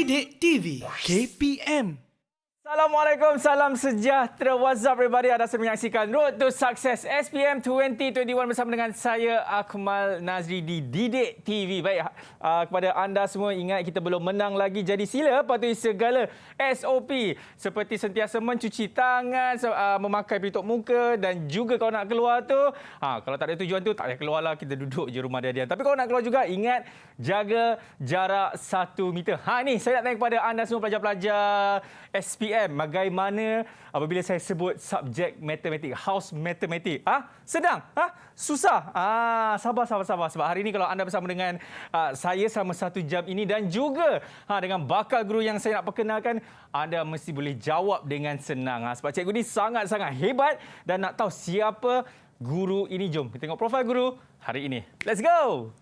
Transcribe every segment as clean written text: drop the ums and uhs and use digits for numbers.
Didik TV KPM. Assalamualaikum, salam sejahtera. What's up everybody? Anda sedang menyaksikan Road to Success SPM 2021 bersama dengan saya Akmal Nazri di Didik TV. Baik, kepada anda semua ingat kita belum menang lagi. Jadi sila patuhi segala SOP seperti sentiasa mencuci tangan, memakai pelitup muka dan juga kalau nak keluar tu, kalau tak ada tujuan tu tak payah keluarlah, kita duduk je rumah dia-dia. Tapi kalau nak keluar juga ingat jaga jarak 1 meter. Ni saya nak tanya kepada anda semua pelajar-pelajar SPM, bagaimana apabila saya sebut subjek matematik, house matematik? Sedang? Susah? Sabar. Sebab hari ini kalau anda bersama dengan saya selama 1 jam ini dan juga dengan bakal guru yang saya nak perkenalkan, anda mesti boleh jawab dengan senang. Sebab cikgu ni sangat-sangat hebat dan nak tahu siapa guru ini. Jom kita tengok profil guru hari ini. Let's go!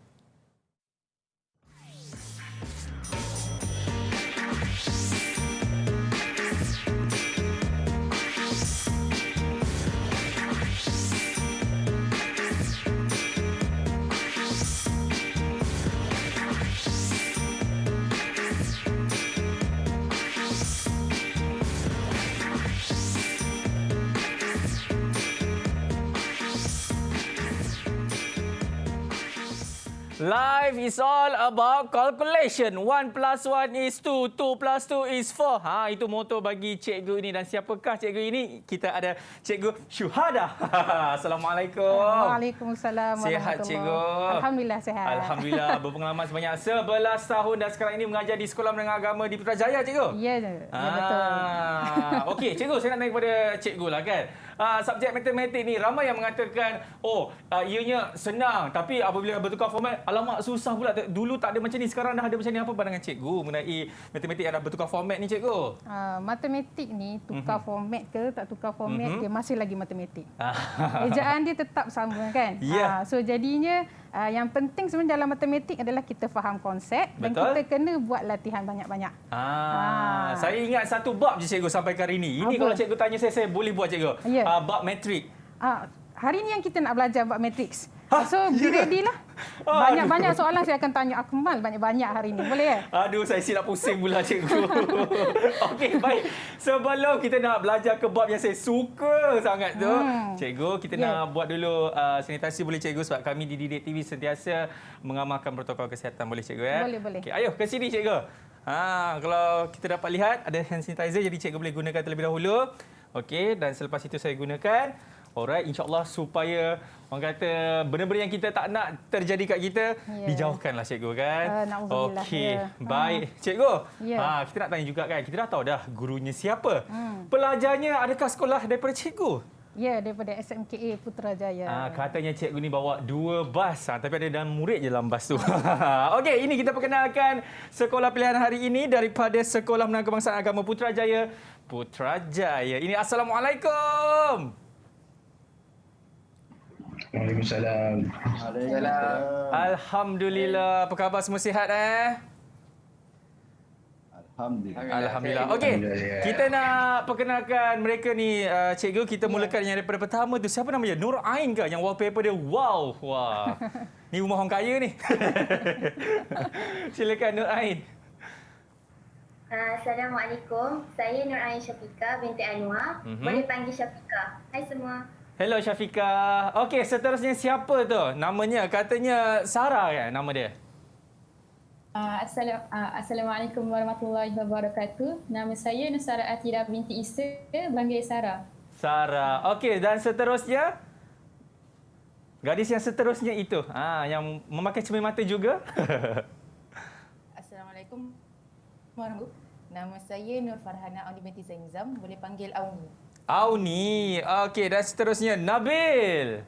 Life is all about calculation. 1 plus 1 is 2, 2 plus 2 is 4. Itu moto bagi cikgu ini. Dan siapakah cikgu ini? Kita ada Cikgu Syuhada. Assalamualaikum. Waalaikumsalam. Sihat cikgu? Alhamdulillah sihat. Alhamdulillah, berpengalaman sebanyak 11 tahun dan sekarang ini mengajar di Sekolah Menengah Agama di Putrajaya, cikgu? Ya, betul. Okey, cikgu, saya nak tanya kepada cikgu lah kan. Subjek matematik ni ramai yang mengatakan ianya senang, tapi apabila bertukar format, alamak susah pula. Dulu tak ada macam ni, sekarang dah ada macam ni. Apa pandangan cikgu mengenai matematik yang dah bertukar format ni, cikgu? Matematik ni tukar format ke tak tukar format, dia masih lagi matematik. Ejaan dia tetap sama kan? Yeah. So jadinya yang penting sebenarnya dalam matematik adalah kita faham konsep. Betul. Dan kita kena buat latihan banyak-banyak. Saya ingat satu bab je cikgu sampai ke hari ini. Ini apa? kalau cikgu tanya saya boleh buat cikgu. Ya. Bab matrik. Hari ni yang kita nak belajar bab matriks. So be ya? ready lah. Banyak-banyak soalan saya akan tanya Akmal banyak-banyak hari ni. Boleh ya? Aduh, saya silap pusing pula cikgu. Okey, baik. Sebelum kita nak belajar ke bab yang saya suka sangat tu, cikgu, kita nak buat dulu sanitasi boleh cikgu, sebab kami di Didik TV sentiasa mengamalkan protokol kesihatan. Boleh cikgu ya? Boleh. Okey, ayo ke sini cikgu. Kalau kita dapat lihat ada hand sanitizer, jadi cikgu boleh gunakan terlebih dahulu. Okey, dan selepas itu saya gunakan. Alright, insya-Allah supaya orang kata benda-benda yang kita tak nak terjadi kat kita, dijauhkanlah cikgu kan. Okey, baik. Cikgu, kita nak tanya juga kan, kita dah tahu dah gurunya siapa. Pelajarnya adakah sekolah daripada cikgu? Ya, daripada SMKA Putrajaya. Katanya cikgu ni bawa 2 bas, tapi ada dalam murid je dalam bas tu. Okey, ini kita perkenalkan sekolah pilihan hari ini daripada Sekolah Menengah Kebangsaan Agama Putrajaya. Ini Assalamualaikum. Waalaikumsalam. Alhamdulillah. Apa khabar, semua sihat Alhamdulillah. Okey, kita nak perkenalkan mereka ni cikgu. Kita mulakan yang daripada pertama tu. Siapa namanya? Nur Ain ke yang wallpaper dia? Wow. Wah. Ni rumah orang kaya ni. Silakan Nur Ain. Assalamualaikum. Saya Nur Ain Syafiqah binti Anwar. Boleh panggil Syafiqah. Hai semua. Hello Syafiqah. Okey, seterusnya siapa tu? Namanya katanya Sarah kan nama dia? Assalamualaikum warahmatullahi wabarakatuh. Nama saya Nusara Atira binti Isa, panggil Sarah. Sarah. Okey, dan seterusnya? Gadis yang seterusnya itu, yang memakai cermin mata juga. Assalamualaikum warahmatullahi wabarakatuh. Nama saya Nur Farhana Auni binti Zainzam, boleh panggil Auni. Auni. Okey, dan seterusnya Nabil.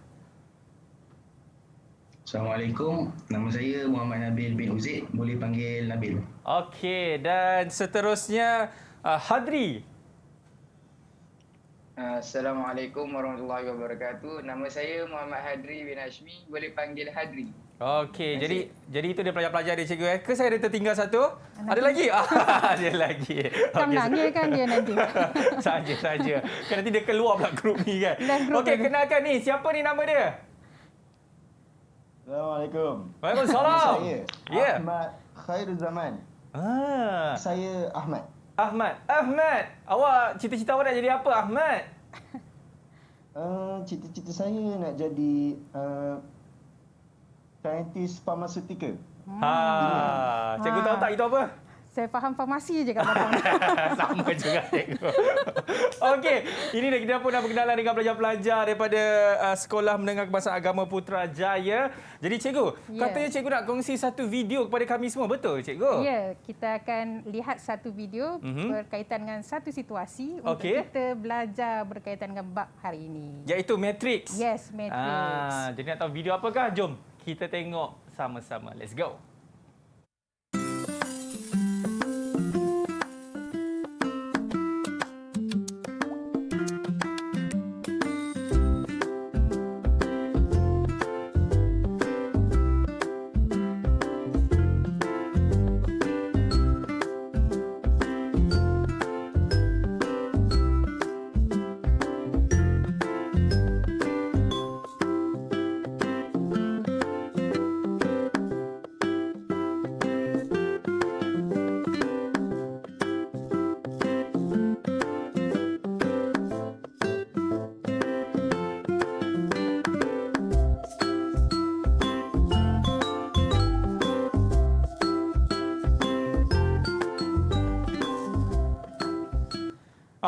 Assalamualaikum. Nama saya Muhammad Nabil bin Uzaid. Boleh panggil Nabil. Okey, dan seterusnya Hadri. Assalamualaikum warahmatullahi wabarakatuh. Nama saya Muhammad Hadri bin Hashmi. Boleh panggil Hadri. Okey, jadi itu dia pelajar-pelajar dia cikgu. Ke saya ada tertinggal satu? Ada lagi? Ada lagi. Kan nangis kan dia nanti. Saja. Kan nanti dia keluar pula grup ni kan. Okey, kenalkan ni. Siapa ni nama dia? Assalamualaikum. Waalaikumsalam. Saya Ya. Ahmad Khairul Zaman. Saya Ahmad. Ahmad, awak cita-cita awak nak jadi apa, Ahmad? Cita-cita saya nak jadi saintis farmaceutical. Cikgu tahu tak itu apa? Saya faham farmasi je kat belakang. Sama juga, cikgu. Okey, ini kita pun dah berkenalan dengan pelajar-pelajar daripada Sekolah Menengah Kebangsaan Agama Putrajaya. Jadi cikgu, katanya cikgu nak kongsi satu video kepada kami semua, betul cikgu? Ya, kita akan lihat satu video berkaitan dengan satu situasi untuk kita belajar berkaitan dengan bab hari ini. Iaitu Matrix. Yes, Matrix. Jadi nak tahu video apakah? Jom kita tengok sama-sama. Let's go.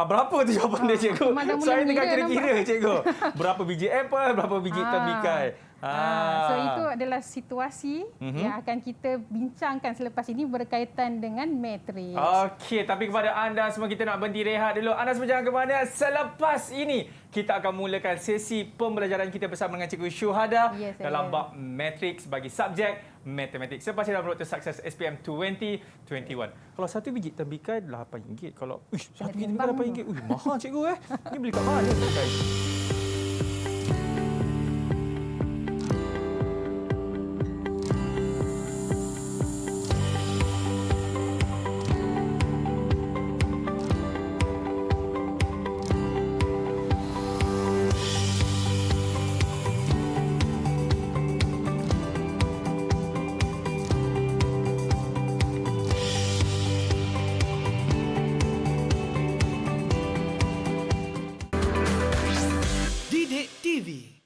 Berapa tu jawapan dia, cikgu? Saya tengah kira-kira, cikgu. Berapa biji apple, berapa biji tembikai. So itu adalah situasi yang akan kita bincangkan selepas ini berkaitan dengan matrix. Okey, tapi kepada anda semua kita nak berhenti rehat dulu. Anda semua jangan ke mana. Selepas ini kita akan mulakan sesi pembelajaran kita bersama dengan Cikgu Syuhada dalam bab matrix bagi subjek matematik. Selepas ini dalam Road to Success SPM 2021. Kalau satu biji tembikai RM8. Kalau satu biji tembikai RM8. Mahal cikgu Ni beli kat mana tembikai?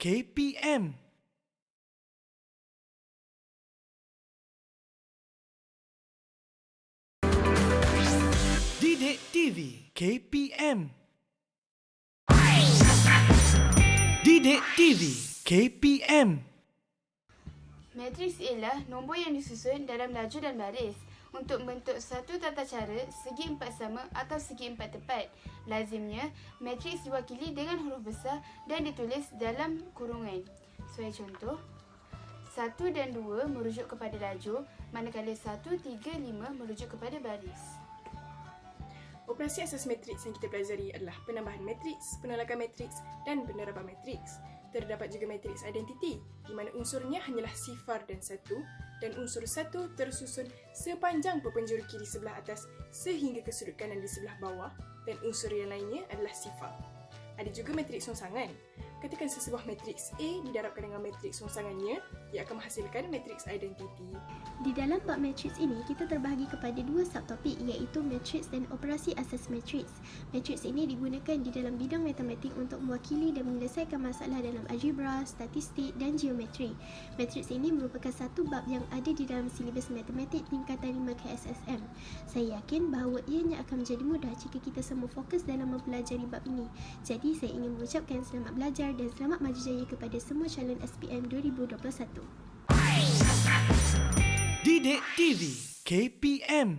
KPM. Didik TV KPM. Didik TV KPM. Matriks ialah nombor yang disusun dalam laju dan baris untuk membentuk satu tata cara segi empat sama atau segi empat tepat. Lazimnya, matriks diwakili dengan huruf besar dan ditulis dalam kurungan. Sebagai contoh, 1 dan 2 merujuk kepada laju, manakala 1, 3, 5 merujuk kepada baris. Operasi asas matriks yang kita pelajari adalah penambahan matriks, penolakan matriks dan penerapan matriks. Terdapat juga matriks identiti, di mana unsurnya hanyalah sifar dan satu, dan unsur satu tersusun sepanjang perpenjuru kiri sebelah atas sehingga ke sudut kanan di sebelah bawah, dan unsur yang lainnya adalah sifar. Ada juga matriks songsangan. Katakan sesebuah matriks A didarabkan dengan matriks songsangannya, ia akan menghasilkan matriks identiti. Di dalam bab matriks ini, kita terbahagi kepada dua subtopik iaitu matriks dan operasi asas matriks. Matriks ini digunakan di dalam bidang matematik untuk mewakili dan menyelesaikan masalah dalam algebra, statistik dan geometri. Matriks ini merupakan satu bab yang ada di dalam silibus matematik tingkatan 5 KSSM. Saya yakin bahawa ianya akan menjadi mudah jika kita semua fokus dalam mempelajari bab ini. Jadi, saya ingin mengucapkan selamat belajar dan selamat maju jaya kepada semua calon SPM 2021. Didik TV KPM.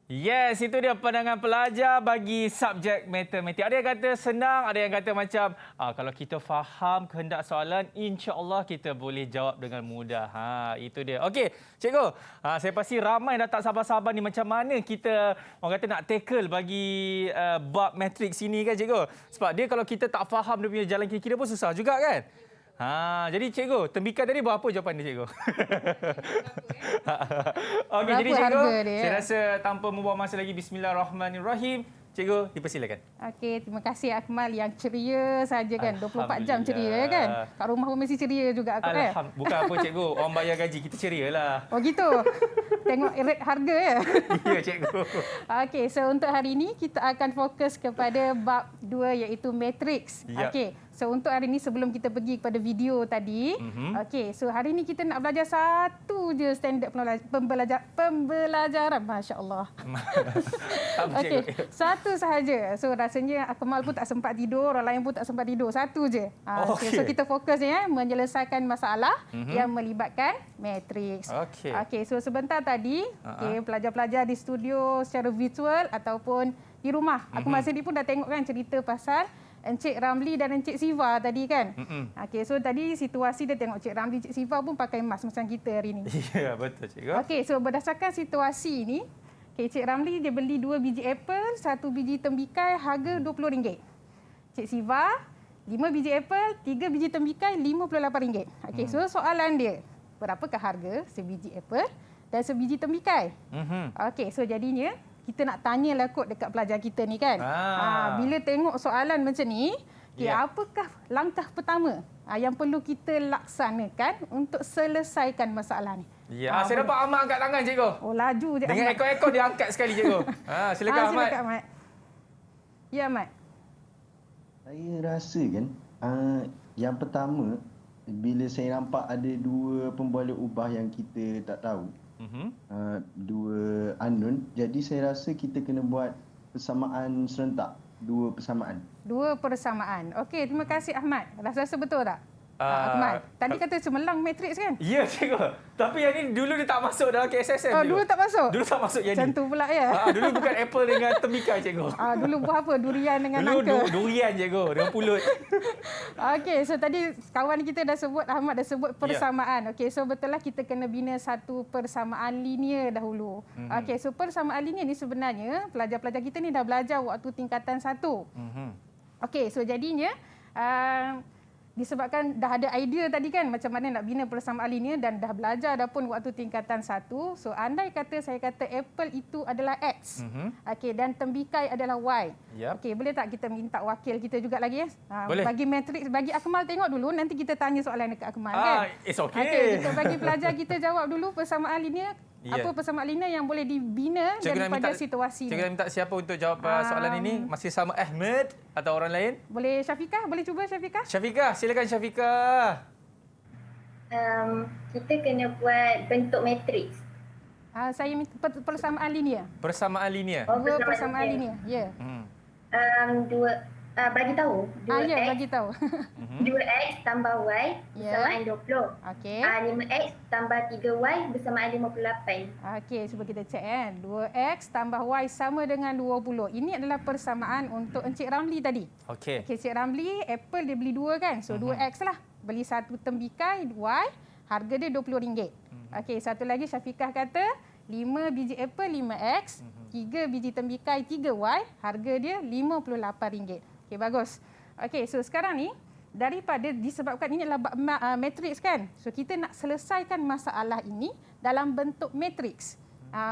Yes, itu dia pandangan pelajar bagi subjek matematik. Ada yang kata senang, ada yang kata macam kalau kita faham kehendak soalan, insya-Allah kita boleh jawab dengan mudah. Itu dia. Okey, cikgu. Saya pasti ramai dah tak sabar-sabar ni macam mana kita orang kata nak tackle bagi bab matriks ini kan cikgu. Sebab dia kalau kita tak faham dia punya jalan kira-kira pun susah juga kan? Jadi cikgu, tembikai tadi berapa jawapan dia cikgu? Okey, jadi cikgu, saya rasa tanpa membuang masa lagi, bismillahirrahmanirrahim. Cikgu, dipersilakan. Okey, terima kasih Akmal yang ceria saja kan. 24 jam ceria kan. Kat rumah pun mesti ceria juga aku kan. Bukan apa cikgu, orang bayar gaji kita ceria lah. Oh gitu. Tengok rate harga ya. Ya cikgu. Okey, so untuk hari ini kita akan fokus kepada bab 2 iaitu matrix. Yep. Okey. So untuk hari ini sebelum kita pergi kepada video tadi, okey, so hari ini kita nak belajar satu je standard pembelajaran. Masya-Allah. Okey, satu sahaja. So rasanya Akmal pun tak sempat tidur, orang lain pun tak sempat tidur. Satu je. So kita fokus ya menyelesaikan masalah yang melibatkan matrix. Okey, so sebentar tadi, pelajar-pelajar di studio secara virtual ataupun di rumah. Akmal sendiri pun dah tengok kan cerita pasal Encik Ramli dan Encik Siva tadi kan. Okey, so tadi situasi dia tengok Encik Ramli, Encik Siva pun pakai mask macam kita hari ni. Ya, betul cikgu. Okey, so berdasarkan situasi ni, Encik Ramli dia beli 2 biji apple, 1 biji tembikai harga RM20. Encik Siva 5 biji apple, 3 biji tembikai RM58. Okey, so soalan dia, berapakah harga sebiji apple dan sebiji tembikai? Okey, so jadinya kita nak tanyalah kot dekat pelajar kita ni kan. Bila tengok soalan macam ni, apakah langkah pertama yang perlu kita laksanakan untuk selesaikan masalah ni? Ya, saya dapat Ahmad angkat tangan cikgu. Oh, laju je. Dengan ekor-ekor dia angkat sekali cikgu. Silakan Ahmad. Silakan Ahmad. Ya Ahmad. Saya rasa kan, yang pertama, bila saya nampak ada 2 pemboleh ubah yang kita tak tahu, 2 unknown, jadi saya rasa kita kena buat persamaan serentak, 2 persamaan. 2 persamaan. Okey, terima kasih Ahmad. Rasa betul tak? Ahmad, tadi kata cemerlang matrix kan? Ya cikgu. Tapi yang ni dulu dia tak masuk dalam KSSM. Dulu tak masuk? Dulu tak masuk yang macam ni. tu pula ya? Dulu bukan apple dengan tembikai cikgu. Dulu buah apa? Durian dengan nangka. Dulu durian cikgu dengan pulut. Okey, so tadi kawan kita dah sebut, Ahmad dah sebut persamaan. Okey, so betul lah kita kena bina satu persamaan linear dahulu. Okey, so persamaan linear ni sebenarnya pelajar-pelajar kita ni dah belajar waktu tingkatan 1. Okey, so jadinya disebabkan dah ada idea tadi kan macam mana nak bina persamaan linear dan dah belajar dah pun waktu tingkatan 1. So andai kata saya kata apple itu adalah X. Okey, dan tembikai adalah Y. Okey, boleh tak kita minta wakil kita juga lagi ya? Boleh. Bagi matrix, bagi Akmal tengok dulu, nanti kita tanya soalan dekat Akmal kan. It's okay. Okey, kita bagi pelajar kita jawab dulu persamaan linear. Apa persamaan linear yang boleh dibina daripada situasi ni. Cikgu nak minta siapa untuk jawab soalan ini? Masih sama Ahmad atau orang lain? Boleh Syafiqah? Boleh cuba Syafiqah? Syafiqah, silakan Syafiqah. Kita kena buat bentuk matrix. Saya minta persamaan linear. Persamaan linear. Dua persamaan linear. Ya. Bagi tahu. Bagi tahu. 2x tambah y bersamaan 20. Okey. 5x tambah 3y bersamaan 58. Okey, cuba kita cek kan. 2x tambah y sama dengan 20. Ini adalah persamaan untuk Encik Ramli tadi. Okey. Encik Ramli, apple dia beli 2 kan. So 2x lah. Beli 1 tembikai y, harga dia RM20. Okey, satu lagi Syafiqah kata 5 biji apple 5x, 3 biji tembikai 3y, harga dia RM58. Okey, bagus. Okey, so sekarang ni daripada disebabkan ini adalah matrix kan. So kita nak selesaikan masalah ini dalam bentuk matrix.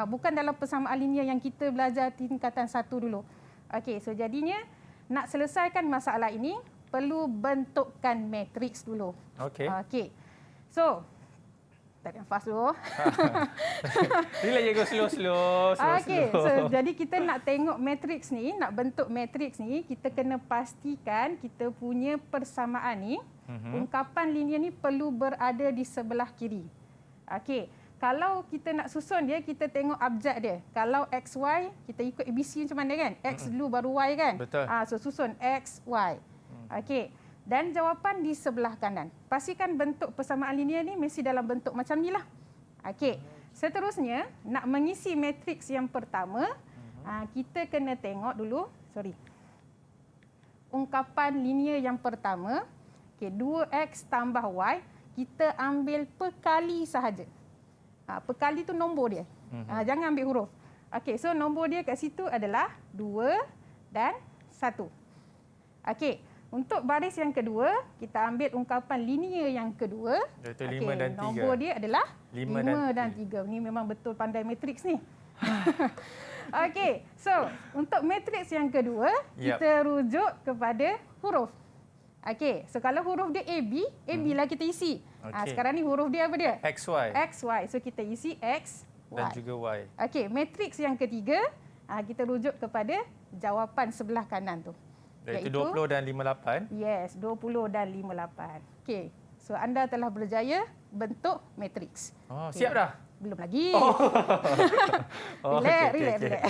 Bukan dalam persamaan linear yang kita belajar tingkatan 1 dulu. Okey, so jadinya nak selesaikan masalah ini perlu bentukkan matrix dulu. Okey. Okey. So tarik nafas dulu. Relax je, slow. Okey, so jadi kita nak tengok matrix ni, nak bentuk matrix ni, kita kena pastikan kita punya persamaan ni, ungkapan linear ni perlu berada di sebelah kiri. Okey, kalau kita nak susun dia, kita tengok abjad dia. Kalau XY, kita ikut ABC macam mana kan? X dulu baru Y kan? Betul. So susun X, Y. Okey. Dan jawapan di sebelah kanan. Pastikan bentuk persamaan linear ni mesti dalam bentuk macam ni lah. Okey. Seterusnya, nak mengisi matriks yang pertama, kita kena tengok dulu, ungkapan linear yang pertama, 2x tambah y, kita ambil perkali sahaja. Perkali tu nombor dia. Jangan ambil huruf. Okey, so nombor dia kat situ adalah 2 dan 1. Okey. Untuk baris yang kedua, kita ambil ungkapan linear yang kedua. Iaitu 5 dan 3. Nombor dia adalah 5 dan 3. Ini memang betul pandai matriks ni. Okey, so untuk matriks yang kedua, Yap. kita rujuk kepada huruf. Okey, so kalau huruf dia AB, AB lah kita isi. Okey. Sekarang ni huruf dia apa dia? XY. XY. So kita isi X, Dan Y. juga Y. Okey, matriks yang ketiga, kita rujuk kepada jawapan sebelah kanan tu. Iaitu 20 dan 58. Yes, 20 dan 58. Okey, so anda telah berjaya bentuk matriks. Oh, Okey. siap dah? Belum lagi. Oh, Relax, okey, relax, okey. relax.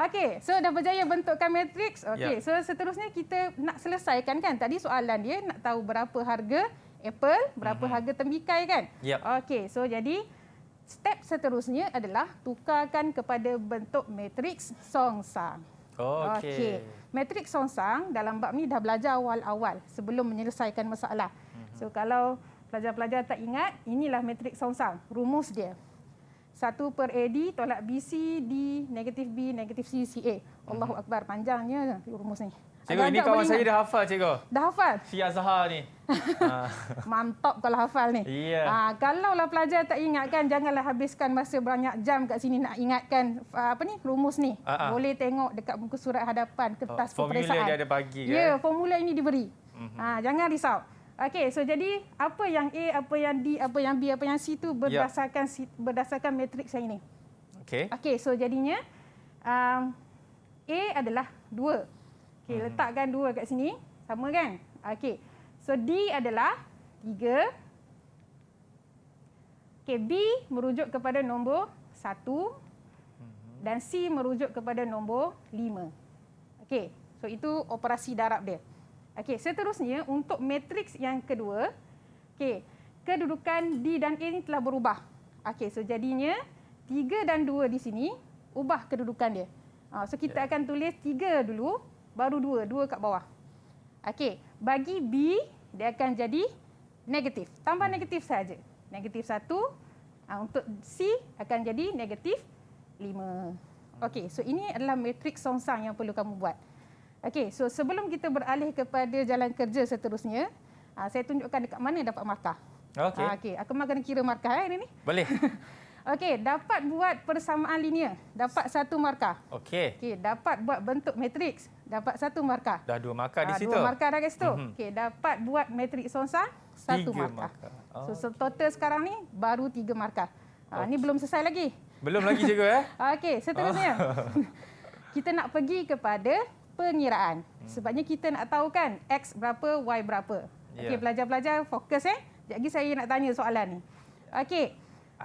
Okey, so dah berjaya bentukkan matriks. Okey, Yap. so seterusnya kita nak selesaikan kan. Tadi soalan dia nak tahu berapa harga apple, berapa harga tembikai kan. Yap. Okey, so jadi step seterusnya adalah tukarkan kepada bentuk matriks songsang. Okey. Matriks songsang dalam bab ni dah belajar awal-awal sebelum menyelesaikan masalah. So kalau pelajar-pelajar tak ingat, inilah matriks songsang. Rumus dia. 1 per AD tolak BC, D, negatif B, negatif C, CA. Allahu Akbar, panjangnya rumus ni. Cikgu, ini kawan saya dah hafal, cikgu. Dah hafal? Si Azhar ni. Mantap kalau hafal ni. Iya. Kalaulah pelajar tak ingat kan, janganlah habiskan masa banyak jam kat sini nak ingatkan rumus ni. Boleh tengok dekat muka surat hadapan, kertas Formula peperiksaan. dia ada bagi kan? Ya, formula ini diberi. Jangan risau. Okey, so jadi apa yang A, apa yang D, apa yang B, apa yang C tu berdasarkan matriks yang ini. Okey. Okey, so jadinya A adalah 2. Okey, letakkan 2 kat sini. Sama kan? Okey. So D adalah 3. Okey, B merujuk kepada nombor 1 dan C merujuk kepada nombor 5. Okey, so itu operasi darab dia. Okey, seterusnya untuk matriks yang kedua, okey, kedudukan D dan A ni telah berubah. Okey, so jadinya 3 dan 2 di sini ubah kedudukan dia. So kita akan tulis 3 dulu, baru 2 kat bawah. Okey, bagi B dia akan jadi negatif. Tambah negatif saja. Negatif 1. Untuk C akan jadi negatif 5. Okey, so ini adalah matriks songsang yang perlu kamu buat. Okey, so sebelum kita beralih kepada jalan kerja seterusnya, saya tunjukkan dekat mana dapat markah. Okey. Okey, aku mahu kena kira markah hari ni. Boleh. Okey, dapat buat persamaan linear, dapat 1 markah. Okey. Okey, dapat buat bentuk matriks, dapat 1 markah. Dah 2 markah di situ. 2 markah dah kat situ. Okey, dapat buat matriks songsang, 1 markah. So total sekarang ni baru 3 markah. Ni belum selesai lagi. Belum lagi cikgu ya? Okey, seterusnya. Kita nak pergi kepada pengiraan. Sebabnya kita nak tahu kan X berapa, Y berapa. Okey, pelajar-pelajar fokus Sekejap lagi saya nak tanya soalan ni. Okey.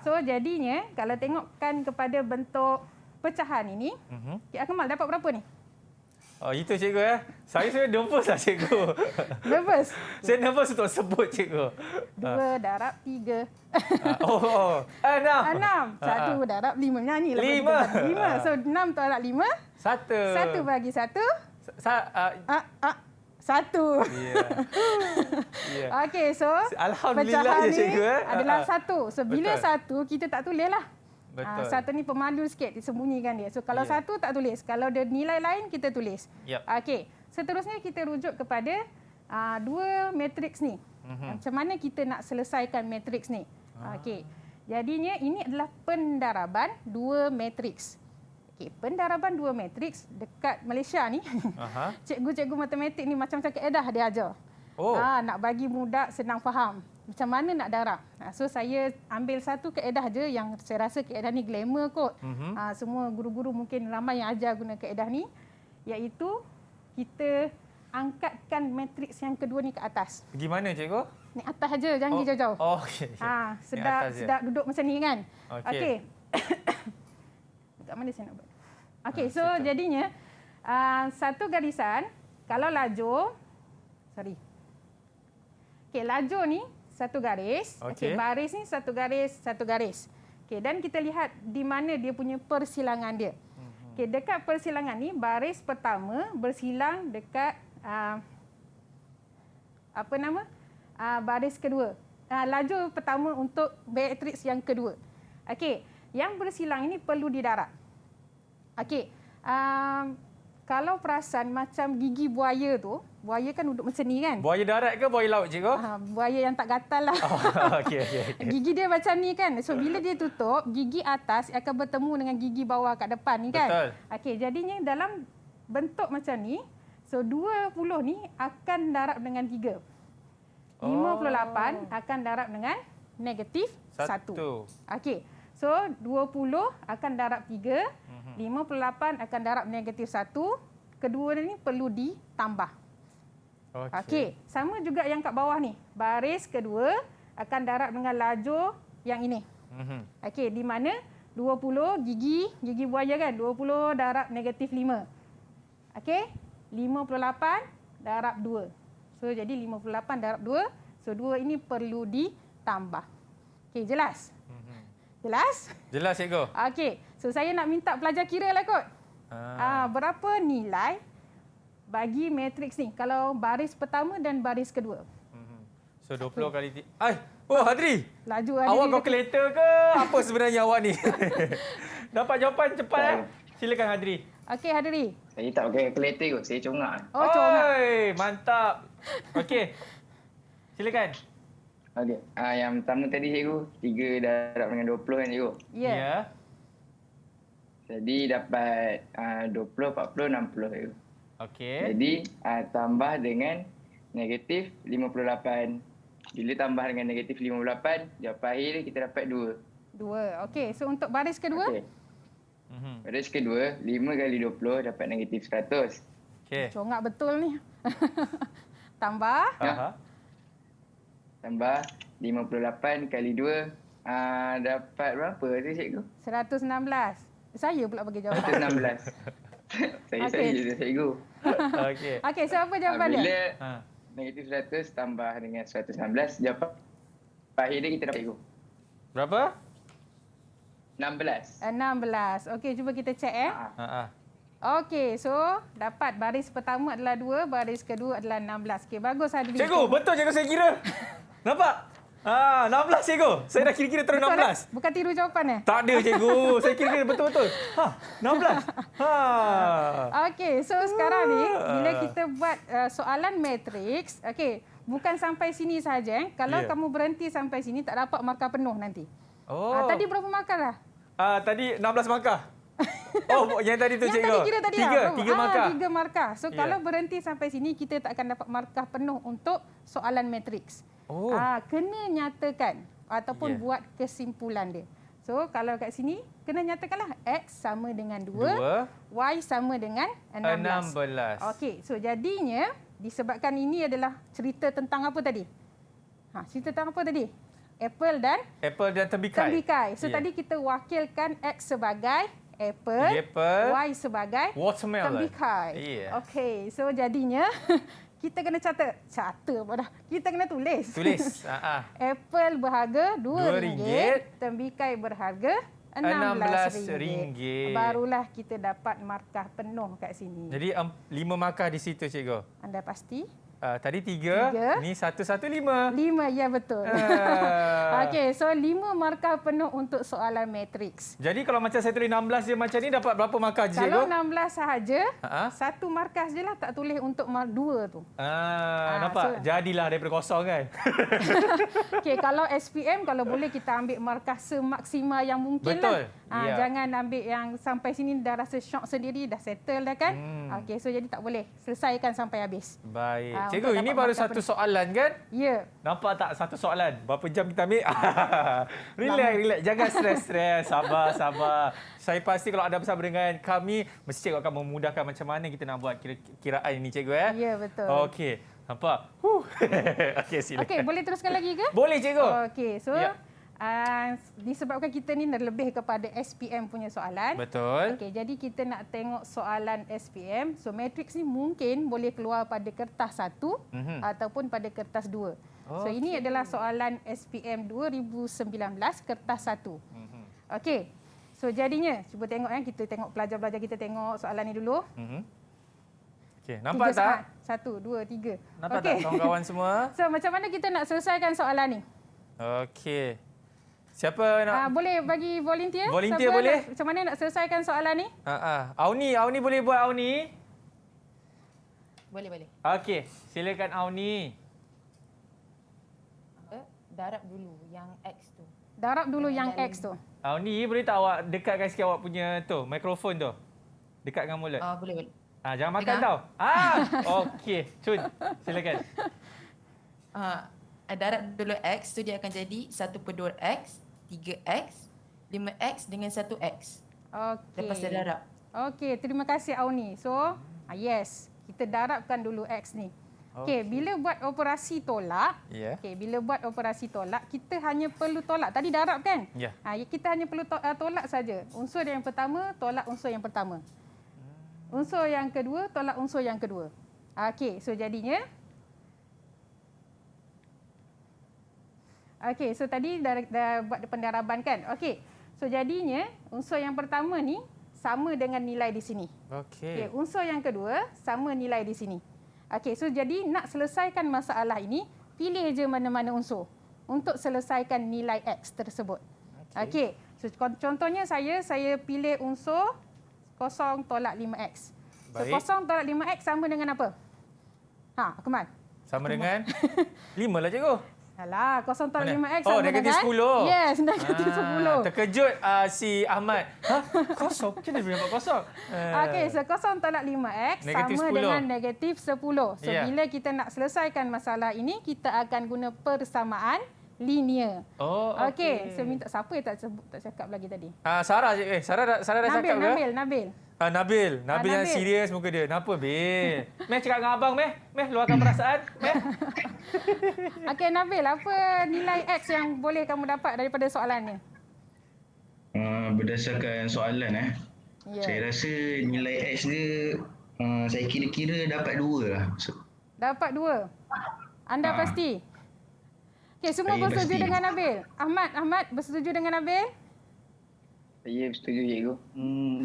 So jadinya kalau tengokkan kepada bentuk pecahan ini, Cik Akmal dapat berapa ni? Oh, itu cikgu ya. Saya nervous lah cikgu. Nervous? Saya nervous untuk sebut cikgu. 2 darab 3. 6. 1 darab 5. Nyanyilah. 5. So 6 darab 5. 1 bagi 1. 1. Okey, so Alhamdulillah pecahan je cikgu ni adalah 1. So bila 1 kita tak tulis lah. Betul. 1 ni pemalu sikit, disembunyikan dia. So kalau 1 tak tulis, kalau ada nilai lain kita tulis. Okey, seterusnya kita rujuk kepada 2 matriks ni. Macam mana kita nak selesaikan matriks ni? Okey. Jadinya ini adalah pendaraban 2 matriks. Okey, pendaraban 2 matriks dekat Malaysia ni. Cikgu-cikgu matematik ni macam-macam kaedah dia ajar. Nak bagi mudah, senang faham. Macam mana nak darab. So saya ambil satu kaedah je yang saya rasa kaedah ni glamour kot. Semua guru-guru mungkin ramai yang ajar guna kaedah ni. Iaitu kita angkatkan matriks yang kedua ni ke atas. Gimana cikgu? Ni atas je, jangan pergi jauh-jauh. Okey. Sedap duduk macam ni kan. Okey. Dekat mana saya nak buat? Okey, so jadinya satu garisan, kalau lajur, Okey, lajur ni satu garis. Okey, baris ni satu garis, satu garis. Okey, dan kita lihat di mana dia punya persilangan dia. Okey, dekat persilangan ni baris pertama bersilang dekat baris kedua. Lajur pertama untuk matriks yang kedua. Okey, yang bersilang ini perlu didarab. Okey, kalau perasan macam gigi buaya tu, buaya kan duduk macam ni kan? Buaya darat ke buaya laut, cikgu? Buaya yang tak gatal lah. Oh, okey. Gigi dia macam ni kan. So bila dia tutup, gigi atas akan bertemu dengan gigi bawah kat depan ni kan. Betul. Okey, jadinya dalam bentuk macam ni, so 20 ni akan darab dengan 3. 58 akan darab dengan negatif 1. Okey. So 20 akan darab 3, 58 akan darab negatif 1. Kedua ni perlu ditambah. Okey. Sama juga yang kat bawah ni. Baris kedua akan darab dengan lajur yang ini. Okey, di mana 20 gigi buaya kan, 20 darab negatif 5. Okey, 58 darab 2. So jadi 58 darab 2. So 2 ini perlu ditambah. Okey, jelas? Jelas? Jelas, cikgu. Okey. So saya nak minta pelajar kira lah kot. Berapa nilai bagi matriks ni kalau baris pertama dan baris kedua? So 20 kali oh Hadri. Laju Hadri. Awak kalkulator ke apa sebenarnya awak ni? Dapat jawapan cepat Silakan Hadri. Okey Hadri. Saya tak pakai kalkulator kot, saya congak. Oh, congak. Mantap. Okey. Silakan. Okey. Yang pertama tadi cikgu, 3 darab dengan 20 kan cikgu? Ya. Jadi dapat 20, 40, 60 cikgu. Okey. Jadi tambah dengan negatif 58. Bila tambah dengan negatif 58, jawapan akhir kita dapat 2. 2. Okey. So untuk baris kedua? Okey. Baris kedua, 5 kali 20 dapat negatif 100. Okey. Congak betul ni. Tambah. Tambah 58 kali 2 dapat berapa tu cikgu? 116. Saya pula bagi jawapan. 116. Saya je cikgu. Okey. Okey, so apa jawapan dia? Bila negatif 100 tambah dengan 116, jawapan akhir dia kita dapat cikgu. Berapa? 16. 16. Okey, cuba kita cek Okey, so dapat baris pertama adalah 2, baris kedua adalah 16. Okey, bagus Hadri. Cikgu, betul cikgu saya kira. Nampak? 16 cikgu. Saya dah kira-kira terus 16. Bukan tiru jawapan Tak ada cikgu. Saya kira-kira betul-betul. 16. Okey, so sekarang ni bila kita buat soalan matriks, okey, bukan sampai sini saja. Kalau kamu berhenti sampai sini tak dapat markah penuh nanti. Tadi berapa markah dah? Tadi 16 markah. Yang tadi tu yang cikgu. Yang tadi kira tadi 3 markah. 3 markah. So kalau berhenti sampai sini kita tak akan dapat markah penuh untuk soalan matriks. Kena nyatakan ataupun buat kesimpulan dia. So kalau kat sini kena nyatakanlah X sama dengan 2, Y sama dengan 16. Okey, so jadinya disebabkan ini adalah cerita tentang apa tadi? Cerita tentang apa tadi? Apple dan tembikai. So tadi kita wakilkan X sebagai apple, Y sebagai tembikai. Okey, so jadinya kita kena catat pada. Kita kena tulis. Apple berharga RM2, tembikai berharga RM16. Barulah kita dapat markah penuh kat sini. Jadi 5 markah di situ cikgu. Anda pasti? Tadi 3, ni 115. 5, ya betul. Okey, so 5 markah penuh untuk soalan matriks. Jadi kalau macam saya tulis 16 je macam ni dapat berapa markah je cikgu? Kalau 16 sahaja, 1 markah je lah tak tulis untuk 2 tu. Nampak? Jadilah daripada kosong kan? Okey, kalau SPM kalau boleh kita ambil markah semaksimal yang mungkin. Betul. lah. Jangan ambil yang sampai sini dah rasa syok sendiri, dah settle dah kan. Okey, so jadi tak boleh. Selesaikan sampai habis. Baik. Cikgu, ini baru satu soalan kan? Ya. Nampak tak satu soalan? Berapa jam kita ambil? Relax. Jangan stres. Sabar. Saya pasti kalau anda bersama dengan kami, mesti cikgu akan memudahkan macam mana kita nak buat kiraan ini cikgu. Ya, betul. Okey. Nampak? Okey, silakan. Okey, boleh teruskan lagi ke? Boleh cikgu. Okey, so disebabkan kita ni lebih kepada SPM punya soalan. Betul. Okey, jadi kita nak tengok soalan SPM. So matriks ni mungkin boleh keluar pada kertas 1 ataupun pada kertas 2. So ini adalah soalan SPM 2019 kertas 1. Okey. So jadinya cuba tengok kita tengok pelajar-pelajar kita tengok soalan ni dulu. Okey, nampak tak? 1 2 3. Nampak tak kawan-kawan semua? So macam mana kita nak selesaikan soalan ni? Okey. Siapa nak? Boleh bagi volunteer? Volunteer boleh? Macam mana nak selesaikan soalan ni? Auni boleh buat Auni? Boleh. Okey, silakan Auni. Darab dulu yang X tu. Darab dulu yang Dalam- X tu. Auni, boleh tak awak dekatkan sikit awak punya tu, mikrofon tu. Dekat dengan mulut. Boleh. Jangan makan Dengar? tau. Okey, Cun, silakan. Darab dulu X tu dia akan jadi 1/2X, 3X, 5X dengan 1X. Okey. Lepas dia darab. Okey, terima kasih Auni. So, yes, kita darabkan dulu X ni. Okey, bila buat operasi tolak, bila buat operasi tolak, kita hanya perlu tolak. Tadi darab kan? Ya. Kita hanya perlu tolak saja. Unsur yang pertama, tolak unsur yang pertama. Unsur yang kedua, tolak unsur yang kedua. Okey, so jadinya so tadi dah buat pendaraban kan? Okey. So jadinya unsur yang pertama ni sama dengan nilai di sini. Okey. Unsur yang kedua sama nilai di sini. Okey, so jadi nak selesaikan masalah ini, pilih je mana-mana unsur untuk selesaikan nilai X tersebut. Okey. So contohnya saya pilih unsur 0 tolak 5X. So Baik. 0 tolak 5X sama dengan apa? Akmal. Sama dengan 5 lah cikgu. Alah, 0 tolak 5X Oh, sama negatif dengan 10. Yes, negatif 10. Terkejut si Ahmad. Kosong? Macam mana boleh dapat kosong? Okey, so 0 tolak 5X Negatif sama 10. dengan negatif 10. So, Ya. bila kita nak selesaikan masalah ini, kita akan guna persamaan linear. Oh, Okey, so minta siapa yang tak cakap lagi tadi? Sarah je. Sarah dah cakap ke? Nabil. Nabil yang Nabil. serius muka dia. Kenapa, Bil? Meh cakap dengan abang, Meh. Meh, luahkan perasaan. Meh. Okey, Nabil, apa nilai X yang boleh kamu dapat daripada soalan ni? Berdasarkan soalan Ya. saya rasa nilai X dia saya kira-kira dapat 2 lah. Dapat 2. Anda pasti? Okey, semua Saya bersetuju pasti. dengan Nabil? Ahmad bersetuju dengan Nabil? Saya setuju cikgu.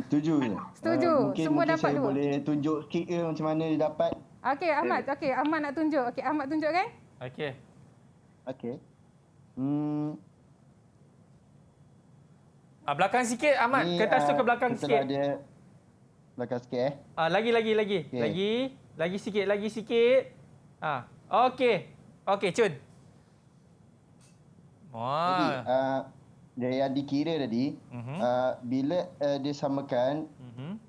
Setuju je. Setuju. Semua dapat saya 2. boleh tunjuk sikit ke macam mana dia dapat. Okey, Ahmad. Okey, Ahmad nak tunjuk. Okey, Ahmad tunjuk kan? Okey. Belakang sikit, Ahmad. Ni, Kertas tu ke belakang setelah sikit. dia belakang sikit Lagi. Okey. Lagi sikit. Okey. Okey, Cun. Jadi, Wah. dia yang dikira tadi, bila dia samakan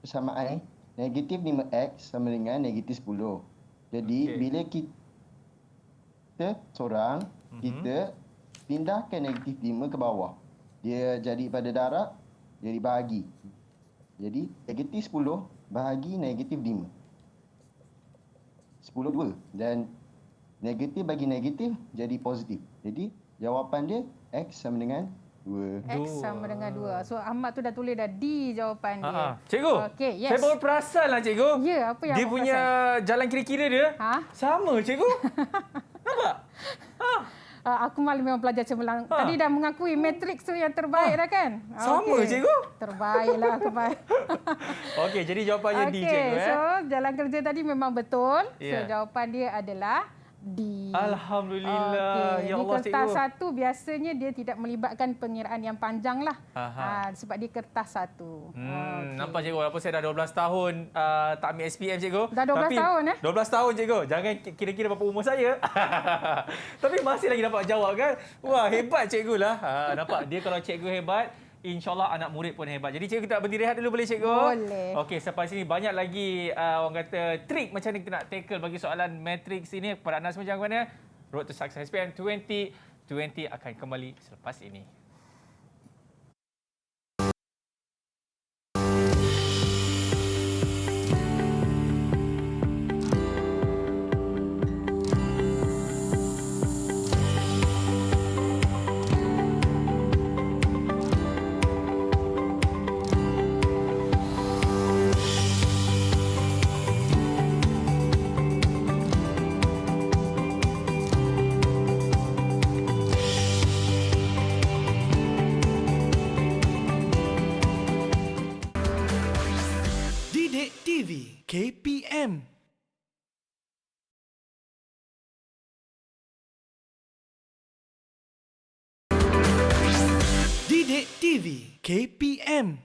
persamaan negatif 5X sama dengan negatif 10. Jadi, bila kita seorang, kita pindahkan negatif 5 ke bawah. Dia jadi pada darab, jadi bahagi. Jadi, negatif 10 bahagi negatif 5. 10 2. Dan negatif bagi negatif jadi positif. Jadi, jawapan dia X sama dengan 2. X sama dengan 2. So Ahmad tu dah tulis dah D jawapan dia. Cikgu, Okey, yes. saya baru perasan lah, cikgu. Ya, apa yang dia awak punya jalan kira-kira dia sama, cikgu. Nampak? Aku malah memang pelajar cemerlang. Tadi dah mengakui matriks tu yang terbaik dah kan? Sama, cikgu. Terbaiklah aku baik. Okey, jadi jawapannya D, cikgu. So jalan kerja tadi memang betul. So Ya. jawapan dia adalah D. Alhamdulillah. Ya Allah, Di kertas cikgu. satu biasanya dia tidak melibatkan pengiraan yang panjang lah. Sebab dia kertas satu. Nampak, cikgu. Walaupun saya dah 12 tahun tak ambil SPM, cikgu. Dah 12 tahun, 12 tahun, cikgu. Jangan kira-kira berapa umur saya. Tapi masih lagi dapat jawab, kan? Wah, hebat cikgu lah. Nampak? Dia kalau cikgu hebat, InsyaAllah anak murid pun hebat. Jadi cikgu, kita berhenti rehat dulu, boleh, cikgu? Boleh. Okey, sampai sini banyak lagi orang kata trik macam ni kita nak tackle bagi soalan matrix ini. Kepada anda semua, jangan mana. Road to Success SPM 2020 akan kembali selepas ini. Didik TV KPM. Didik TV KPM.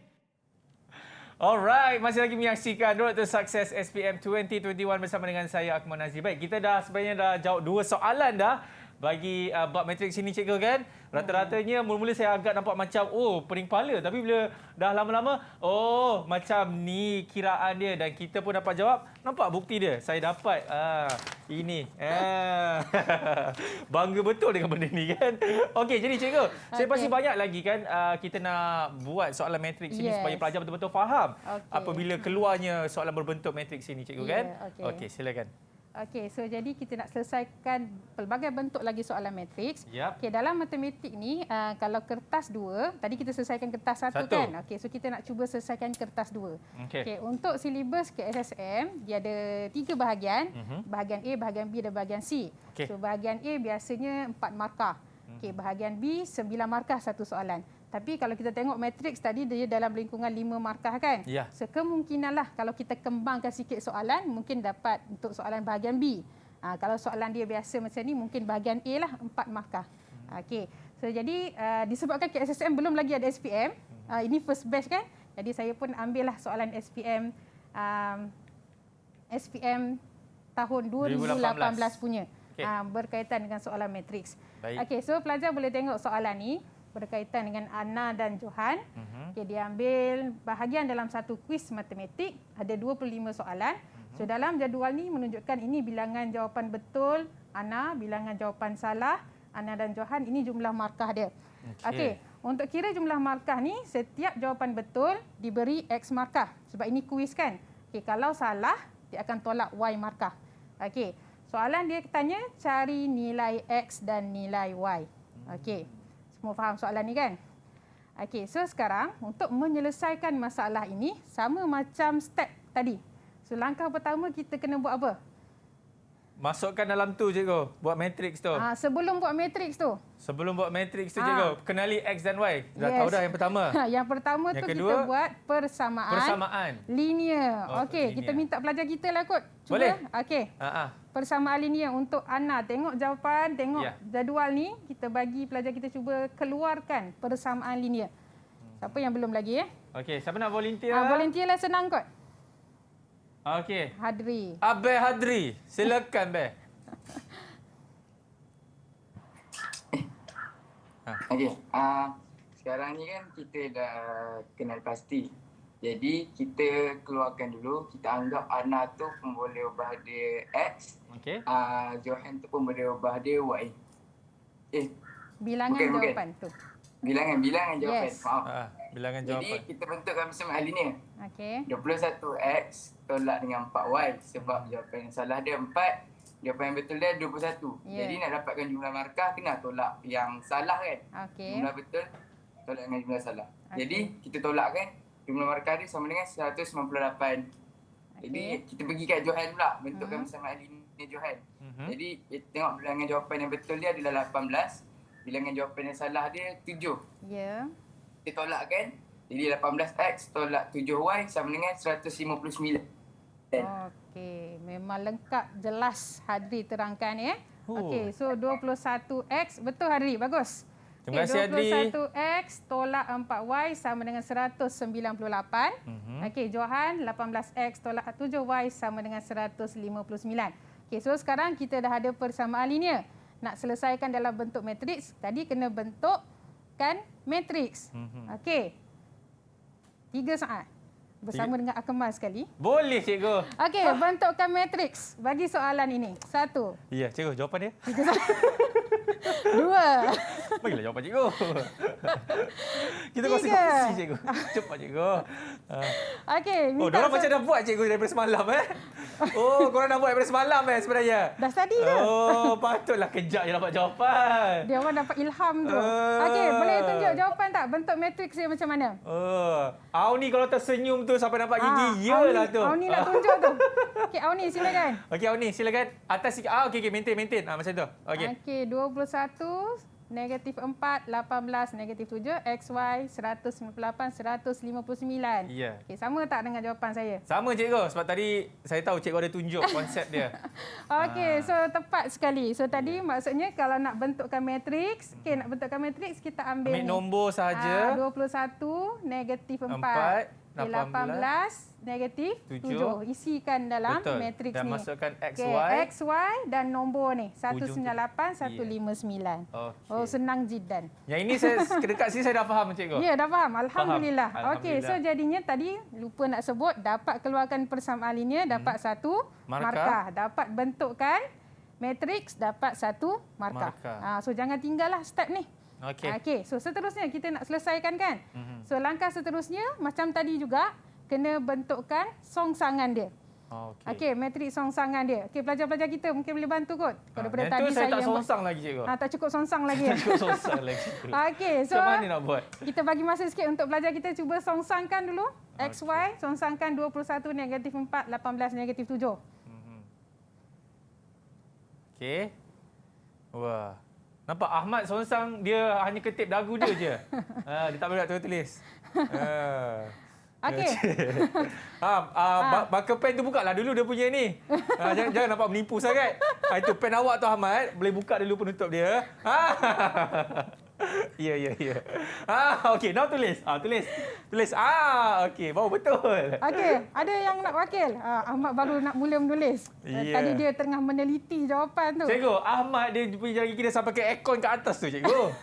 Alright, masih lagi menyaksikan Road to Success SPM 2021 bersama dengan saya Akmal Nazri. Baik, kita sebenarnya dah jawab 2 soalan dah bagi bab matriks ini cikgu kan. Rata-ratanya mula-mula saya agak nampak macam pening kepala, tapi bila dah lama-lama macam ni kiraan dia dan kita pun dapat jawab. Nampak bukti dia. Saya dapat ini. Bangga betul dengan benda ni kan. Okey, jadi cikgu, saya pasti banyak lagi kan kita nak buat soalan matriks ini supaya pelajar betul-betul faham apabila keluarnya soalan berbentuk matriks ini cikgu kan. Okey, silakan. Okey, so jadi kita nak selesaikan pelbagai bentuk lagi soalan matriks. Okey, dalam matematik ni kalau kertas 2, tadi kita selesaikan kertas 1 kan. Okey, so kita nak cuba selesaikan kertas 2. Okey, untuk silibus KSSM dia ada 3 bahagian, bahagian A, bahagian B dan bahagian C. So bahagian A biasanya 4 markah. Okey, bahagian B 9 markah satu soalan. Tapi kalau kita tengok matriks tadi dia dalam lingkungan 5 markah kan. So kemungkinanlah kalau kita kembangkan sikit soalan mungkin dapat untuk soalan bahagian B. Kalau soalan dia biasa macam ni mungkin bahagian A lah 4 markah. Okey. So jadi disebabkan KSSM belum lagi ada SPM, ini first batch kan. Jadi saya pun ambillah soalan SPM tahun 2018 punya. Berkaitan dengan soalan matriks. Okey, so pelajar boleh tengok soalan ni berkaitan dengan Anna dan Johan. Okay, dia ambil bahagian dalam satu kuis matematik, ada 25 soalan. So dalam jadual ni menunjukkan ini bilangan jawapan betul Anna, bilangan jawapan salah Anna dan Johan, ini jumlah markah dia. Okey, untuk kira jumlah markah ni setiap jawapan betul diberi X markah sebab ini kuis kan. Okey, kalau salah dia akan tolak Y markah. Okey, soalan dia tanya cari nilai X dan nilai Y. Okey. Semua faham soalan ni kan? Okey, so sekarang untuk menyelesaikan masalah ini sama macam step tadi. So langkah pertama kita kena buat apa? Masukkan dalam tu cikgu, buat matriks tu. Sebelum buat matriks tu. Sebelum buat matriks tu cikgu, kenali X dan Y. Dah tahu dah yang pertama. Yang pertama tu kedua, kita buat persamaan. Linear. Okey, kita minta pelajar kita lah kot. Cuba. Boleh? Okey. Persamaan linear untuk Anna. Tengok jawapan, tengok jadual ni. Kita bagi pelajar kita cuba keluarkan persamaan linear. Siapa yang belum lagi Okey, siapa nak volunteer? Volunteer lah, senang kot. Okey. Hadri. Abel Hadri. Silakan, Bel. Okey. Sekarang ni kan kita dah kenal pasti. Jadi kita keluarkan dulu. Kita anggap Anna tu pun boleh ubah dia X. Johan tu pun boleh ubah dia Y. Bilangan jawapan tu. Bilangan jawapan. Maaf. Bilangan jawapan. Jadi kita bentukkan persamaan linear. Okey. 21X tolak dengan 4Y sebab jawapan yang salah dia 4, jawapan yang betul dia 21. Jadi nak dapatkan jumlah markah kena tolak yang salah kan. Jumlah betul tolak dengan jumlah salah. Jadi kita tolakkan jumlah markah dia sama dengan 198. Jadi kita pergi kat Johan pula, bentukkan persamaan linear Johan. Jadi kita tengok bilangan jawapan yang betul dia adalah 18. Bilangan jawapan yang salah dia 7. Kita tolakkan. Jadi 18X tolak 7Y sama dengan 159. Okey, memang lengkap, jelas Hadri terangkan Okey, so 21X. Betul Hadri, bagus. Terima kasih Hadri. 21X tolak 4Y sama dengan 198. Okey, Johan 18X tolak 7Y sama dengan 159. Okey, so sekarang kita dah ada persamaan linear. Nak selesaikan dalam bentuk matriks, tadi kena bentukkan matriks. Okey. 3 saat. Bersama dengan Akmal sekali. Boleh cikgu. Okey, bentukkan matriks bagi soalan ini. 1. Ya, cikgu, jawapan dia. 2. Bagilah jawapan cikgu. Kita kongsi cikgu. Cepat cikgu. Okey, diorang macam dah buat cikgu daripada semalam korang dah buat daripada semalam sebenarnya. Dah study dah. Patutlah kejap je dapat jawapan. Dia orang dapat ilham tu. Okey, boleh tunjuk jawapan tak? Bentuk matriks dia macam mana? Auni kalau tersenyum tu sampai nampak gigi. Yalah tu. Auni nak tunjuk tu. Okey, Auni silakan. Okey, Auni silakan. Atas sikit. Okey, maintain. Macam tu. Okey. Okey, 21 negatif 4, 18, negatif 7, XY, 198, 159. Ya. Okay, sama tak dengan jawapan saya? Sama cikgu, sebab tadi saya tahu cikgu ada tunjuk konsep dia. Okey, so tepat sekali. So tadi maksudnya kalau nak bentukkan matriks, kita ambil nombor sahaja. 21, negatif 4. 18 negatif 7. Isikan dalam matriks dan ni. masukkan X, Okey, Y. X, Y dan nombor ni. 198, 159. Okey. Oh, senang jiddan. Yang ini saya dekat sini saya dah faham cikgu. Ya, dah faham. Alhamdulillah. Faham. Okey, so jadinya tadi lupa nak sebut, dapat keluarkan persamaan linear, dapat satu markah. Dapat bentukkan matriks, dapat satu markah. So jangan tinggallah step ni. Okey, so seterusnya kita nak selesaikan kan? So langkah seterusnya macam tadi juga, kena bentukkan songsangan dia. Okey, matriks songsangan dia. Okey, pelajar-pelajar kita mungkin boleh bantu kot. Daripada tadi saya tak songsang lagi cikgu. Tak cukup songsang lagi. Tak cukup songsang lagi. Okey, so macam mana nak buat? Kita bagi masa sikit untuk pelajar kita cuba songsangkan dulu. X, Y, songsangkan 21 negatif 4, 18 negatif 7. Okey. Wah. Nampak Ahmad songsang dia hanya ketip dagu dia je. Dia tak boleh nak tulis. Okey. Marker pen tu buka lah dulu dia punya ni. Jangan nampak menipu sangat. Itu pen awak tu Ahmad. Boleh buka dulu penutup dia. Ya. Okey, now tulis. Tulis. Okey, baru betul. Okey, ada yang nak wakil? Ahmad baru nak mula menulis. Tadi dia tengah meneliti jawapan tu. Cikgu, Ahmad dia punya jari kiri sampai ke aircon kat atas tu, cikgu.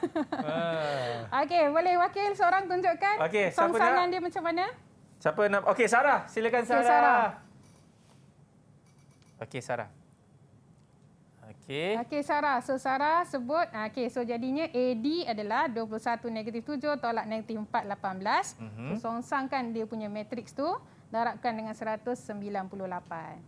Okey, boleh wakil seorang tunjukkan songsangan dia macam mana? Siapa nak? Okey, Sarah. Silakan Sarah. Okey, Sarah. Okey, Sarah. So, Sarah sebut. Okey, so jadinya AD adalah 21 negatif 7 tolak negatif 4, 18. So, songsangkan dia punya matriks tu. Darabkan dengan 198.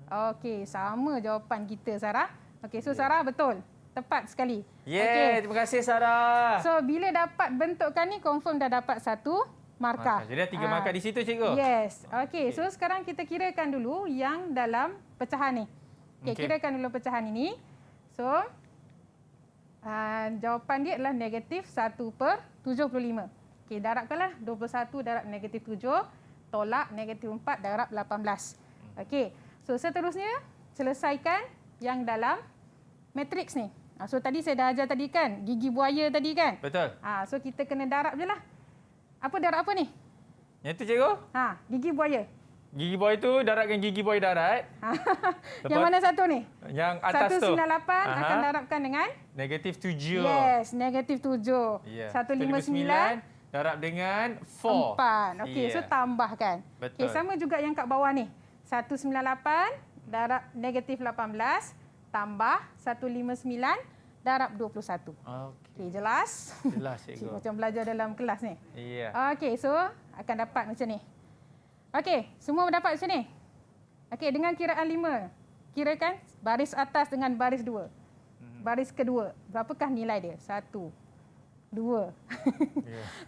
Okey, sama jawapan kita, Sarah. Okey, so Sarah betul. Tepat sekali. Terima kasih, Sarah. So, bila dapat bentukkan ni, confirm dah dapat satu markah. Jadi, ada 3 markah di situ, cikgu? Yes. Okey, so sekarang kita kirakan dulu yang dalam pecahan ni. Okey, kirakan dulu pecahan ini. So, jawapan dia adalah negatif 1/75. Okey, darabkanlah 21 darab negatif 7 tolak negatif 4 darab 18. Okey, so seterusnya selesaikan yang dalam matriks ni. So, tadi saya dah ajar tadi kan, gigi buaya tadi kan? Betul. So, kita kena darab je lah. Apa darab apa ni? Yang tu, cikgu? Gigi buaya. Gigi buaya tu darabkan gigi buaya darat. Yang mana satu ni? Yang atas 198 tu. akan darabkan dengan? Negatif 7. Yes, negatif 7. 159 darab dengan 4. Okey, so tambahkan. Okey, sama juga yang kat bawah ni. 198 darab negatif 18 tambah 159 darab 21. Okey, jelas? Jelas, cikgu. Macam belajar dalam kelas ni. Okey, so akan dapat macam ni. Okey, semua dapat macam ni. Okey, dengan kiraan 5. Kirakan baris atas dengan baris 2. Baris kedua. Berapakah nilai dia? 1, 2,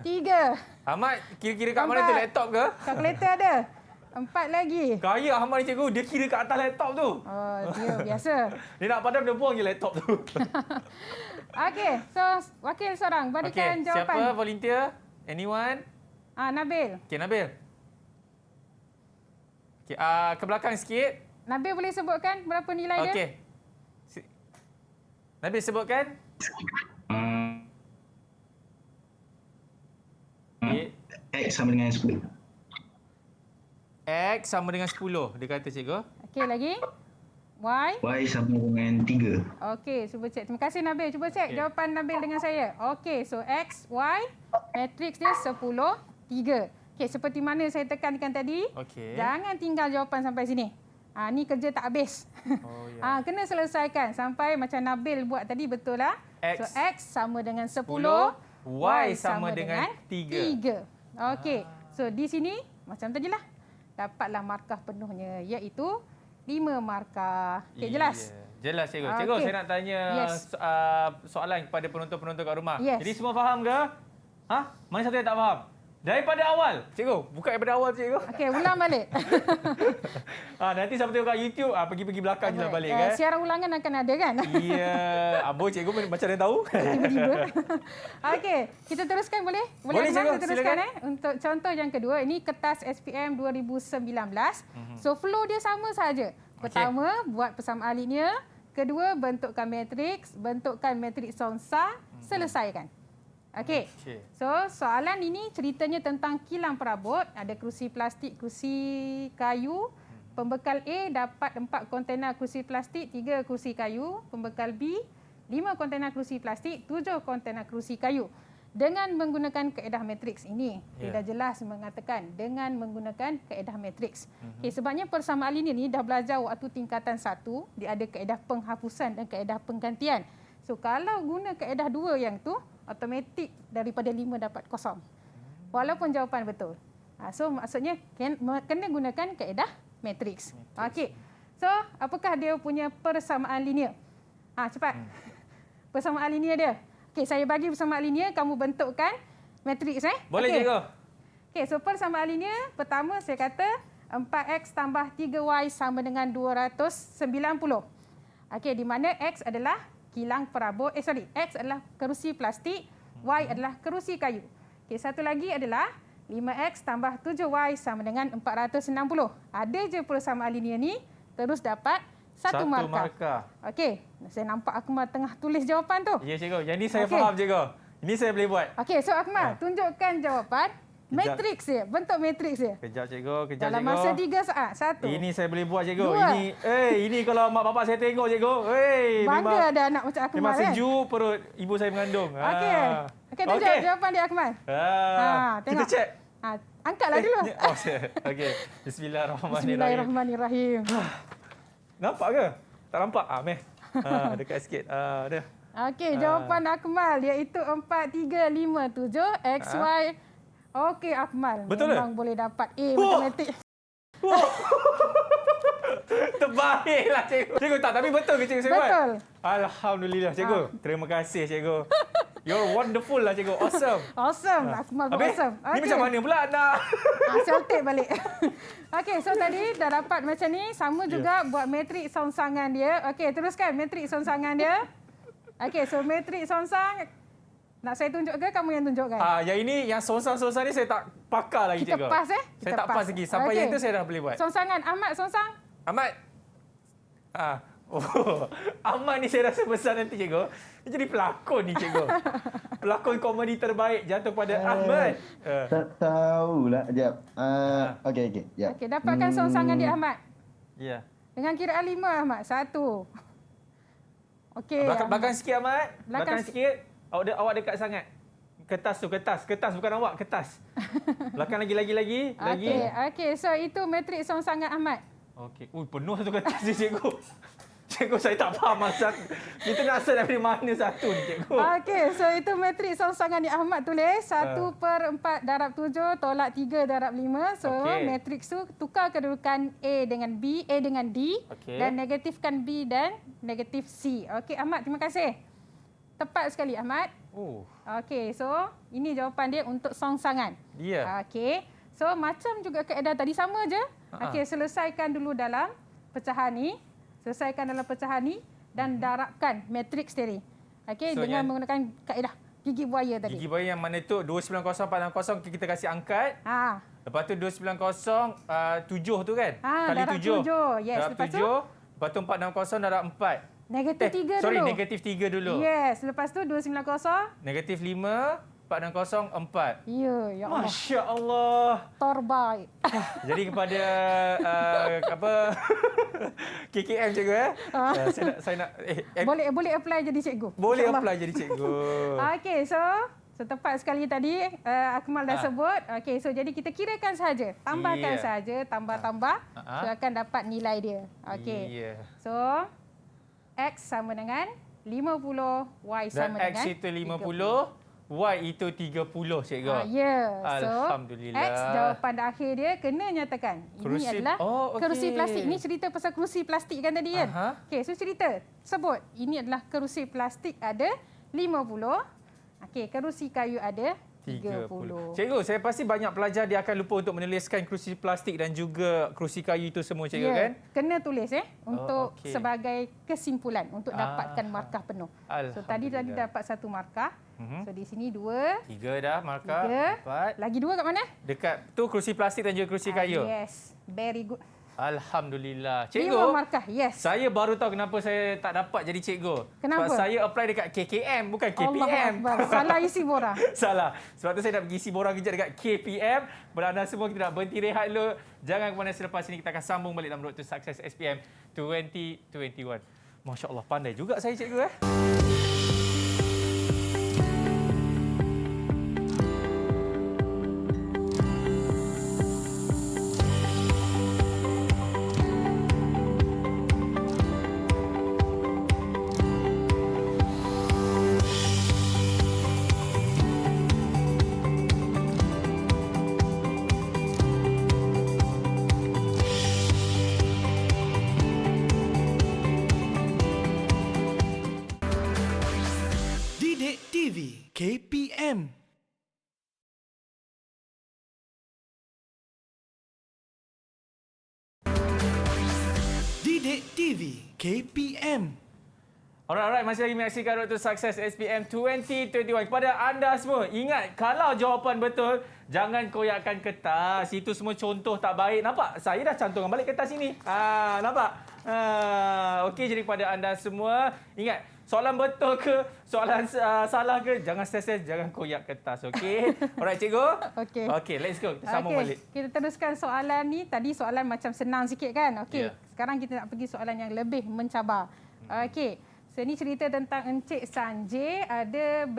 3. Ahmad, kira-kira kat mana tu? Laptop ke? Kalkulator ada. 4 lagi. Kaya Ahmad ni, cikgu. Dia kira kat atas laptop tu. Dia biasa. Dia nak padam, dia buang je laptop tu. Okey, so wakil seorang. Berikan jawapan. Siapa volunteer? Anyone? Nabil. Okey, Nabil. Okay, ke belakang sikit. Nabil boleh sebutkan berapa nilai dia? Okey. Nabil sebutkan. X sama dengan 10. X sama dengan 10, dia kata, cikgu. Okey, lagi. Y? Y sama dengan 3. Okey, cuba cek. Terima kasih Nabil. Cuba cek jawapan Nabil dengan saya. Okey, so X, Y, matriks dia 10, 3. Okey, seperti mana saya tekankan tadi, jangan tinggal jawapan sampai sini. Ni kerja tak habis. Kena selesaikan sampai macam Nabil buat tadi, betul lah. So, X sama dengan 10, Y sama dengan 3. Okey, so di sini macam tadilah. Dapatlah markah penuhnya, iaitu 5 markah. Okey, jelas? Jelas, cikgu. Cikgu, saya nak tanya soalan kepada penonton-penonton kat rumah. Jadi semua faham ke? Mana satu yang tak faham? Daripada awal. Cikgu, buka daripada awal, cikgu. Okey, ulang balik. Nanti siapa tengok kat YouTube, pergi-pergi belakang je lah balik kan. Siaran ulangan akan ada kan? Ya. Abang cikgu macam dia tahu. Tiba-tiba. Okey, kita teruskan boleh? Boleh, cikgu. Kita teruskan untuk contoh yang kedua. Ini kertas SPM 2019. So, flow dia sama saja. Pertama, buat persamaan linear. Kedua, bentukkan matriks. Bentukkan matriks songsa. Selesaikan. Okey. So, soalan ini ceritanya tentang kilang perabot. Ada kerusi plastik, kerusi kayu. Pembekal A dapat 4 kontena kerusi plastik, 3 kerusi kayu. Pembekal B, 5 kontena kerusi plastik, 7 kontena kerusi kayu. Dengan menggunakan kaedah matriks ini. Dia dah jelas mengatakan dengan menggunakan kaedah matriks. Okay, sebabnya persamaan linear ni dah belajar waktu tingkatan 1. Dia ada kaedah penghapusan dan kaedah penggantian. So, kalau guna kaedah 2 yang tu, automatik daripada 5 dapat kosong. Walaupun jawapan betul. So, maksudnya kena gunakan kaedah matriks. Okey. So, apakah dia punya persamaan linear? Cepat. Persamaan linear dia. Okey, saya bagi persamaan linear, kamu bentukkan matriks. Boleh, cikgu. Okey, so persamaan linear, pertama saya kata 4x tambah 3y sama dengan 290. Okey, di mana x adalah kilang perabot, x adalah kerusi plastik, y adalah kerusi kayu. Okey, satu lagi adalah 5x tambah 7y sama dengan 460. Ada je persamaan linear ni, terus dapat satu markah. Okey, saya nampak Akmal tengah tulis jawapan tu. Ya, cikgu. Yang ni saya faham, cikgu. Ini saya boleh buat. Okey, so Akmal, tunjukkan jawapan matriks dia, bentuk matriks dia. Kejap, cikgu. Dalam masa 3 saat. 1. Ini saya boleh buat, cikgu. 2. Ini kalau mak bapak saya tengok, cikgu. Bangga ada anak macam Akmal. Memang sejuk perut ibu saya mengandung. Okey, tunjuk jawapan dia, Akmal. Kita cek. Angkatlah dulu. Okey. Bismillahirrahmanirrahim. Bismillahirrahmanirrahim. Nampak ke? Tak nampak? Meh. Dekat sikit. Dah. Okey, jawapan Akmal iaitu 4, 3, 5, 7, XY. Okey, Akmal. Betul memang boleh dapat A matematik. Terbaiklah, cikgu. Cikgu tak, tapi betul ke cikgu saya buat? Betul. Alhamdulillah, cikgu. Terima kasih, cikgu. You're wonderful lah, cikgu. Awesome. Awesome. Akmal pun awesome. Ni macam mana pula nak? Seltek balik. Okey, so tadi dah dapat macam ni. Sama juga buat matriks songsangan dia. Okey, teruskan matriks songsangan dia. Okey, so matriks songsang. Nak saya tunjuk ke kamu yang tunjukkan? Yang ini, yang songsang-songsang ni saya tak pakar lagi, cikgu. Kita pas Saya tak pas lagi. Sampai yang tu saya dah boleh buat. Songsangan. Ahmad songsang. Ahmad. Ahmad ni saya rasa besar nanti, cikgu. Dia jadi pelakon ni, cikgu. Pelakon komedi terbaik jatuh pada Ahmad. Tak tahulah. Sekejap. Okey. Ya. Okey, dapatkan songsangan dia, Ahmad. Ya. Dengan kiraan 5, Ahmad. 1. Okey. Belakang sikit, Ahmad. Belakang sikit. Awak dekat sangat. Kertas tu, kertas bukan awak, kertas. Belakang lagi. Okey, so itu matriks songsangan Ahmad. Okey. Penuh satu kertas ni, cikgu. Cikgu, saya tak faham maksud. Kita nak asal dari mana satu ni, cikgu. Okey, so itu matriks songsangan ni Ahmad tulis. 1/4 darab 7 tolak 3 darab 5. So, matriks tu tukar kedudukan A dengan B, A dengan D. Dan negatifkan B dan negatif C. Okey, Ahmad, terima kasih. Tepat sekali, Ahmad. Okey, so ini jawapan dia untuk songsangan. Ya. Okey. So, macam juga kaedah tadi sama je. Okey, selesaikan dulu dalam pecahan ni. Dan darabkan matriks tadi. Okey, so dengan menggunakan kaedah gigi buaya tadi. Gigi buaya yang mana tu 290 460 kita kasih angkat. Lepas tu 290 7 tu kan? Kali 7. Yes, darab lepas 7. Lepas tu 460 darab 4. Negatif 3 dulu. Negatif 3 dulu. Yes, lepas tu 290. Negatif 5, 460, 4. Ya Allah. Masya Allah. Terbaik. Jadi kepada KKM, cikgu saya nak boleh apply jadi cikgu. Boleh apply jadi cikgu. Okey, so tepat sekali tadi Akmal dah sebut. Okey, so jadi kita kirakan saja. Tambahkan saja, tambah. So akan dapat nilai dia. Okey. So X sama dengan 50, Y sama dengan 30. Dan X itu 50, Y itu 30, cikgu. So, Alhamdulillah. X jawapan akhir dia kena nyatakan. Ini adalah kerusi plastik. Ini cerita pasal kerusi plastik kan tadi kan? Okey, so cerita. Sebut. Ini adalah kerusi plastik ada 50. Okey, kerusi kayu ada 30. Cikgu, saya pasti banyak pelajar dia akan lupa untuk menuliskan kerusi plastik dan juga kerusi kayu itu semua, cikgu kan? Kena tulis untuk sebagai kesimpulan untuk dapatkan markah penuh. So tadi dapat 1 markah. So di sini 2. 3 dah markah. 4. Lagi 2 kat mana? Dekat tu kerusi plastik dan juga kerusi kayu. Yes, very good. Alhamdulillah. 5 Cikgu, markah, yes. saya baru tahu kenapa saya tak dapat jadi cikgu. Kenapa? Sebab saya apply dekat KKM, bukan KPM. Allah Akbar. Salah isi borang. Salah. Sebab tu saya nak pergi isi borang kejap dekat KPM. Pada anda semua, kita nak berhenti rehat dulu. Jangan ke mana, selepas ini kita akan sambung balik dalam Road to Success SPM 2021. Masya Allah, pandai juga saya cikgu. Didik TV KPM. Didik TV KPM. Alright, masih lagi menyaksikan Road to Success SPM 2021. Kepada anda semua, ingat kalau jawapan betul, jangan koyakkan kertas. Itu semua contoh tak baik. Nampak? Saya dah cantumkan balik kertas ini. Nampak? Okey, jadi kepada anda semua, ingat, soalan betul ke, soalan salah ke, jangan stres, jangan koyak kertas. Okey? Alright, cikgu? Okey, let's go. Kita sambung balik. Kita teruskan soalan ni. Tadi soalan macam senang sikit kan? Okey. Yeah. Sekarang kita nak pergi soalan yang lebih mencabar. Okey. So, ini cerita tentang Encik Sanjay ada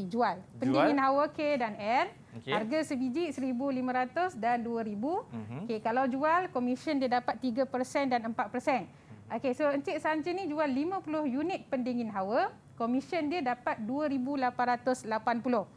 jual pendingin hawa K dan L. Okey. Harga sebiji 1,500 dan 2,000. Okey, kalau jual, komisen dia dapat 3% dan 4%. Okey, so Encik Sanjay ni jual 50 unit pendingin hawa, komisen dia dapat 2,880.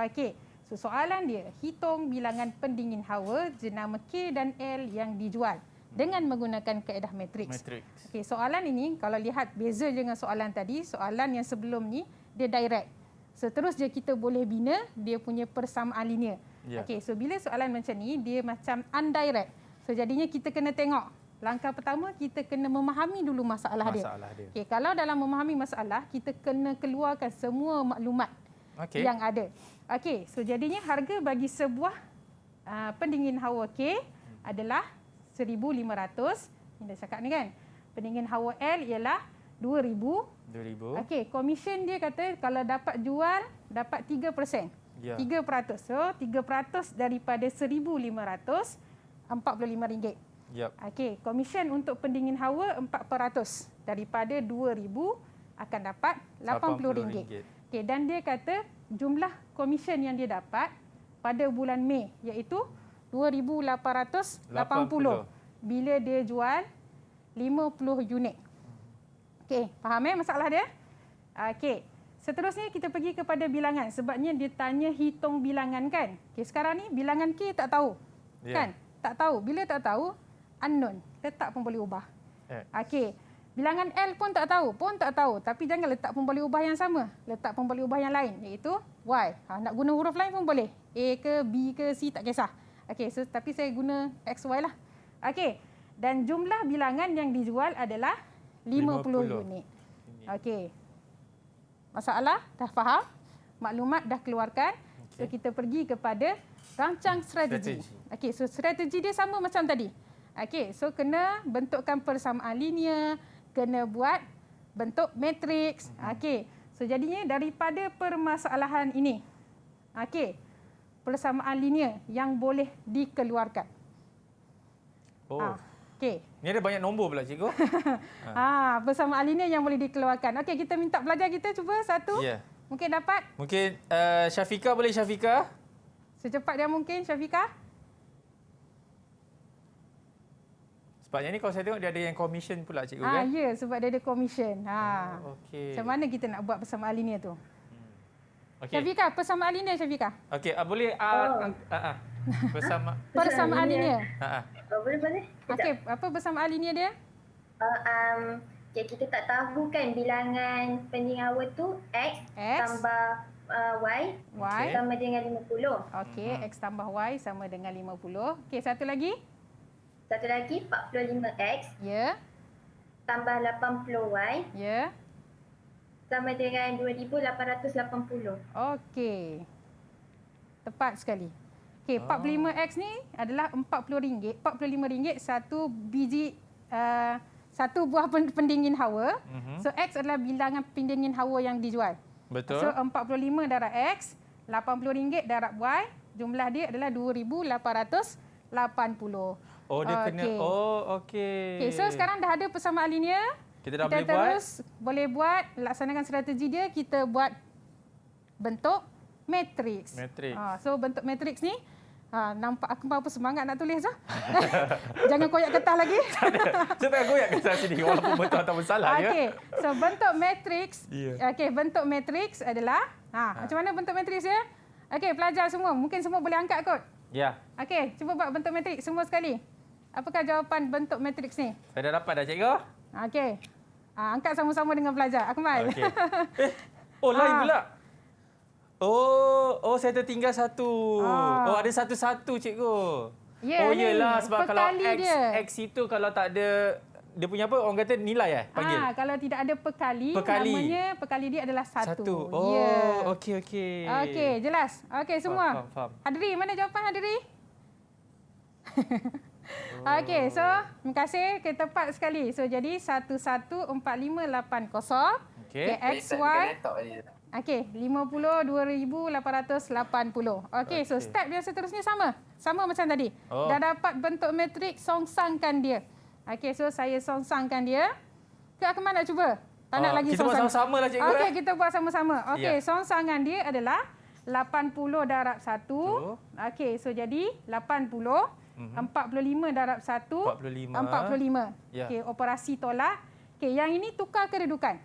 Okey. So soalan dia, hitung bilangan pendingin hawa jenama K dan L yang dijual dengan menggunakan kaedah matriks. Okey, soalan ini kalau lihat beza dengan soalan tadi, soalan yang sebelum ni dia direct. So terus je kita boleh bina dia punya persamaan linear. Okey, so bila soalan macam ni dia macam undirect. So jadinya kita kena tengok. Langkah pertama kita kena memahami dulu masalah dia. Okey, kalau dalam memahami masalah kita kena keluarkan semua maklumat yang ada. Okey, so jadinya harga bagi sebuah pendingin hawa K adalah 1,500. Ini dah cakap ni kan. Pendingin hawa L ialah 2,000. Okey, komisen dia kata kalau dapat jual dapat 3%. 3%. So 3% daripada 1,500 RM45. Okey, komisen untuk pendingin hawa 4% daripada 2,000 akan dapat RM80. Okey, dan dia kata jumlah komisen yang dia dapat pada bulan Mei iaitu 2,880 bila dia jual 50 unit. Okey, faham masalah dia? Okey. Seterusnya kita pergi kepada bilangan sebabnya dia tanya hitung bilangan kan. Okey, sekarang ni bilangan K tak tahu. Kan? Tak tahu. Bila tak tahu, unknown. Letak pun boleh ubah. Okey. Bilangan L pun tak tahu. Tapi jangan letak pun boleh ubah yang sama. Letak pun boleh ubah yang lain iaitu Y. Nak guna huruf lain pun boleh. A ke B ke C tak kisah. Okey, so, tapi saya guna X, Y lah. Okey, dan jumlah bilangan yang dijual adalah 50 unit. Okey. Masalah dah faham? Maklumat dah keluarkan. So, kita pergi kepada rancang strategi. Okey, so strategi dia sama macam tadi. Okey, so kena bentukkan persamaan linear, kena buat bentuk matriks. Okey, so jadinya daripada permasalahan ini, okey, persamaan linear yang boleh dikeluarkan. Okey. Ni ada banyak nombor pula cikgu. Persamaan linear yang boleh dikeluarkan. Okey, kita minta pelajar kita cuba satu. Mungkin dapat? Mungkin Syafiqah boleh Syafiqah? Secepat dia mungkin Syafiqah. Sebabnya ni kalau saya tengok dia ada yang commission pula cikgu kan? Ya, sebab dia ada commission. Okey. Macam mana kita nak buat persamaan linear tu? Syafiqah, persamaan linear Syafiqah. Okey, boleh persamaan linear. Boleh. Okey, apa persamaan linear dia? Kita tak tahu kan bilangan pendingin hawa tu X tambah Y sama dengan 50. Okey, X tambah Y sama dengan 50. Okey, satu lagi 45X. Ya. Tambah 80Y. Ya. Sama dengan 2,880. Okey. Tepat sekali. Okey, 45X ni adalah RM40. RM45 satu biji satu buah pendingin hawa. So X adalah bilangan pendingin hawa yang dijual. Betul. So 45 darab X, RM80 darab Y, jumlah dia adalah RM2,880. Oh, dia kena. Okey. Okey, so sekarang dah ada persamaan linear. Kita dah boleh buat laksanakan strategi dia, kita buat bentuk matriks. So bentuk matriks ni nampak aku apa semangat nak tulis dah. Jangan koyak kertas lagi. Saya tak koyak kertas sini walaupun betul ataupun salah ya. Okey. So bentuk matriks. Okey, bentuk matriks adalah macam mana bentuk matriks dia? Okey, pelajar semua, mungkin semua boleh angkat kot. Ya. Okey, cuba buat bentuk matriks semua sekali. Apakah jawapan bentuk matriks ni? Saya dah dapat dah, cikgu. Okey. Angkat sama-sama dengan pelajar. Akmal. Okey. Lain pula. Saya tertinggal satu. Ada satu-satu, cikgu. Yelah, sebab kalau X itu kalau tak ada, dia punya apa? Orang kata nilai panggil? Kalau tidak ada pekali, namanya pekali dia adalah satu. Okey. Okey, jelas. Okey, semua. Faham. Hadiri, mana jawapan Hadiri? Okey, so terima kasih. Okay, tepat sekali. So jadi 114580. Okey, XY. Okey, 52,880. Okey, so step dia seterusnya sama. Sama macam tadi. Dah dapat bentuk matriks, songsangkan dia. Okey, so saya songsangkan dia. Ke Akmal nak cuba? Tak nak lagi kita songsang. buat sama-sama lah, cikgu. Okey, kita buat sama-sama. Okey, songsangan dia adalah 80 darab 1. Okey, so jadi 80. 45 darab 1. 45. Okey, operasi tolak. Okey, yang ini tukar kedudukan.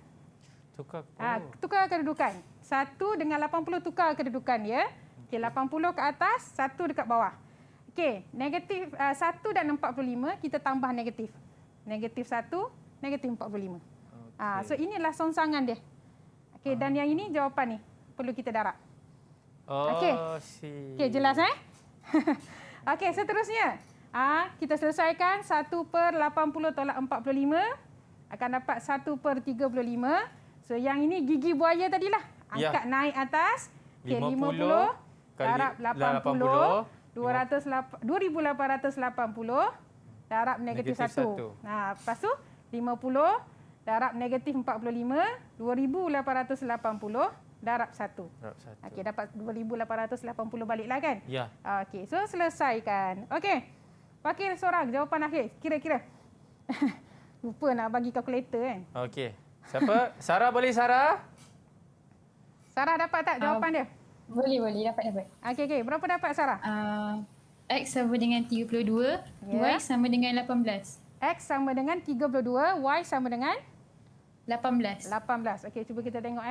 Tukar kedudukan. 1 dengan 80 tukar kedudukan dia. Okey, 80 ke atas, 1 dekat bawah. Okey, negatif 1 dan 45 kita tambah negatif. Negatif 1, negatif 45. So inilah songsangan dia. Okey, dan yang ini jawapan ni. Perlu kita darab. Okey. Okey, jelas Okey, seterusnya. Kita selesaikan 1/80 tolak 45 akan dapat 1/35. So yang ini gigi buaya tadilah. Angkat naik atas. Okey, 50 darab 80. 2,880 darab negatif 1. Lepas tu 50 darab negatif 45. 2,880 darab 1. Okey, dapat 2,880 baliklah kan? Ya. Okey, so selesaikan. Okey. Wakil seorang jawapan akhir. Kira-kira. Lupa nak bagi kalkulator kan? Okey. Siapa? Sarah, boleh Sarah? Sarah dapat tak jawapan dia? Boleh, dapat. Okey. Berapa dapat Sarah? X sama dengan 32, Y sama dengan 18. X sama dengan 32, Y sama dengan 18. Okey, cuba kita tengok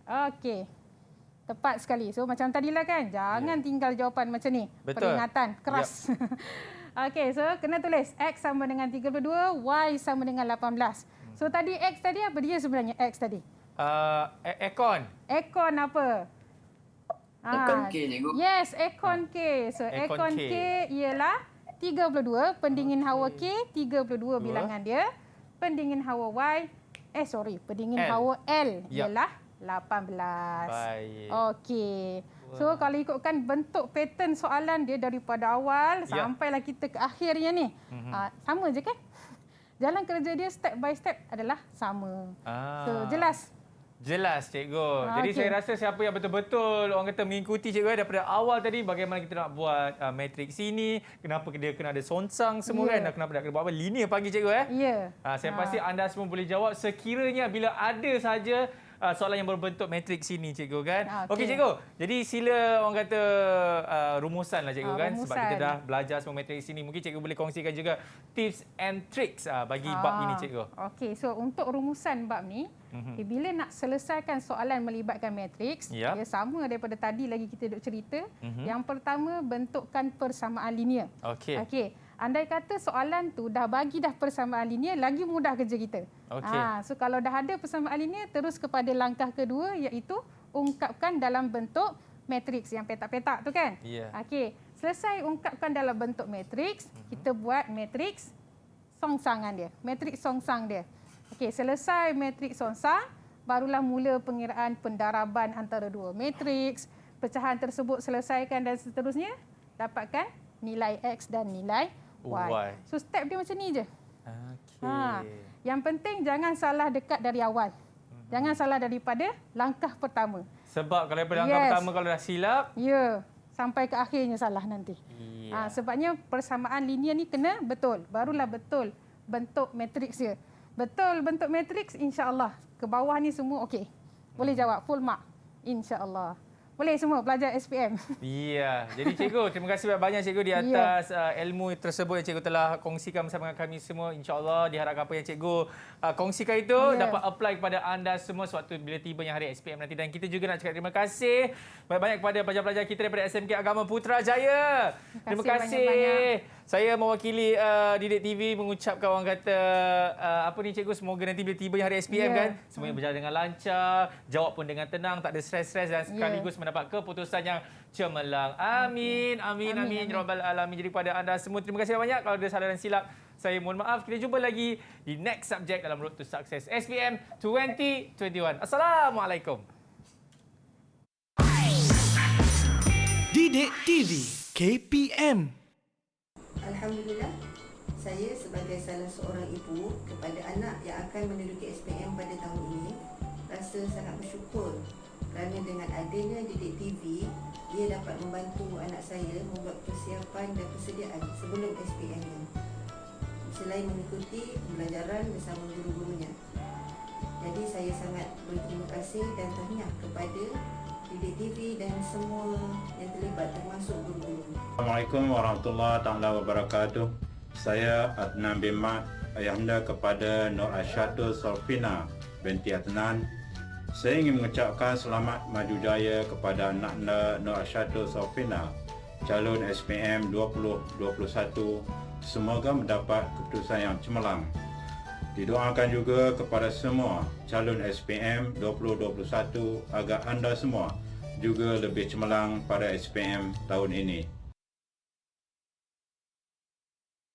Okey. Tepat sekali. So macam tadilah kan, jangan tinggal jawapan macam ni. Betul. Peringatan keras. Okey, so kena tulis X sama dengan 32, Y sama dengan 18. So tadi X tadi apa dia sebenarnya X tadi? Ekon. Ekon apa? Ekon K, cikgu. Yes, ekon K. So ekon K ialah 32, pendingin hawa K 32 bilangan dia. Pendingin hawa Y, pendingin hawa L ialah 18. Baik. Okey. So kalau ikutkan bentuk pattern soalan dia daripada awal sampailah kita ke akhirnya ni. Sama je kan? Jalan kerja dia step by step adalah sama. So jelas. Jelas, cikgu. Jadi saya rasa siapa yang betul-betul orang kata mengikuti cikgu daripada awal tadi bagaimana kita nak buat matriks ini, kenapa dia kena ada sonsang semua kan, dan kenapa nak kena buat apa linear pagi cikgu saya pasti anda semua boleh jawab sekiranya bila ada saja soalan yang berbentuk matriks ini cikgu kan. Okey cikgu. Jadi sila orang kata rumusan lah cikgu kan, sebab kita dah belajar semua matriks ini. Mungkin cikgu boleh kongsikan juga tips and tricks bagi bab ini cikgu. Okey, so untuk rumusan bab ni, bila nak selesaikan soalan melibatkan matriks, dia sama daripada tadi lagi kita duk cerita. Yang pertama, bentukkan persamaan linear. Okey. Andai kata soalan tu dah bagi dah persamaan linear, lagi mudah kerja kita. So kalau dah ada persamaan linear, terus kepada langkah kedua iaitu ungkapkan dalam bentuk matriks yang petak-petak tu kan. Okey, selesai ungkapkan dalam bentuk matriks, kita buat matriks songsangan dia. Matriks songsang dia. Okey, selesai matriks songsang, barulah mula pengiraan pendaraban antara dua matriks. Pecahan tersebut selesaikan dan seterusnya dapatkan nilai X dan nilai Y. So step dia macam ni je. Yang penting jangan salah dekat dari awal. Jangan salah daripada langkah pertama. Sebab kalau daripada langkah pertama kalau dah silap, sampai ke akhirnya salah nanti. Sebabnya persamaan linear ni kena betul. Barulah betul bentuk matriks dia. Betul bentuk matriks, insya-Allah. Ke bawah ni semua okey. Boleh jawab full mark. Insya-Allah. Boleh semua pelajar SPM. Ya. Jadi cikgu, terima kasih banyak cikgu di atas ilmu tersebut yang cikgu telah kongsikan bersama dengan kami semua. InsyaAllah diharapkan apa yang cikgu kongsikan itu dapat apply kepada anda semua sewaktu bila tibanya hari SPM nanti. Dan kita juga nak cakap terima kasih banyak-banyak kepada pelajar-pelajar kita daripada SMK Agama Putrajaya. Terima kasih. Banyak-banyak. Saya mewakili Didik TV mengucapkan orang kata apa ni cikgu, semoga nanti bila tibanya hari SPM kan semuanya berjalan dengan lancar, jawab pun dengan tenang, tak ada stres-stres dan sekaligus mendapat keputusan yang cemerlang. Amin. Amin. Amin. Ya Rabbal Alamin. Jadi pada anda semua terima kasih banyak. Kalau ada salah dan silap saya mohon maaf. Kita jumpa lagi di next subject dalam Road to Success SPM 2021. Assalamualaikum. Didik TV KPM. Alhamdulillah, saya sebagai salah seorang ibu kepada anak yang akan menduduki SPM pada tahun ini rasa sangat bersyukur kerana dengan adanya Didik TV, dia dapat membantu anak saya membuat persiapan dan persediaan sebelum SPM ini. Selain mengikuti pembelajaran bersama guru-gurunya. Jadi saya sangat berterima kasih dan tahniah kepada Didik TV dan semua yang terlibat termasuk guru-guru. Assalamualaikum warahmatullahi taala wabarakatuh. Saya Adnan bin Mat, ayahanda kepada Nur Asyadul Solfina binti Adnan. Saya ingin mengucapkan selamat maju jaya kepada anak Nur Asyadul Solfina, calon SPM 2021. Semoga mendapat keputusan yang cemerlang. Didoakan juga kepada semua calon SPM 2021 agar anda semua juga lebih cemerlang pada SPM tahun ini.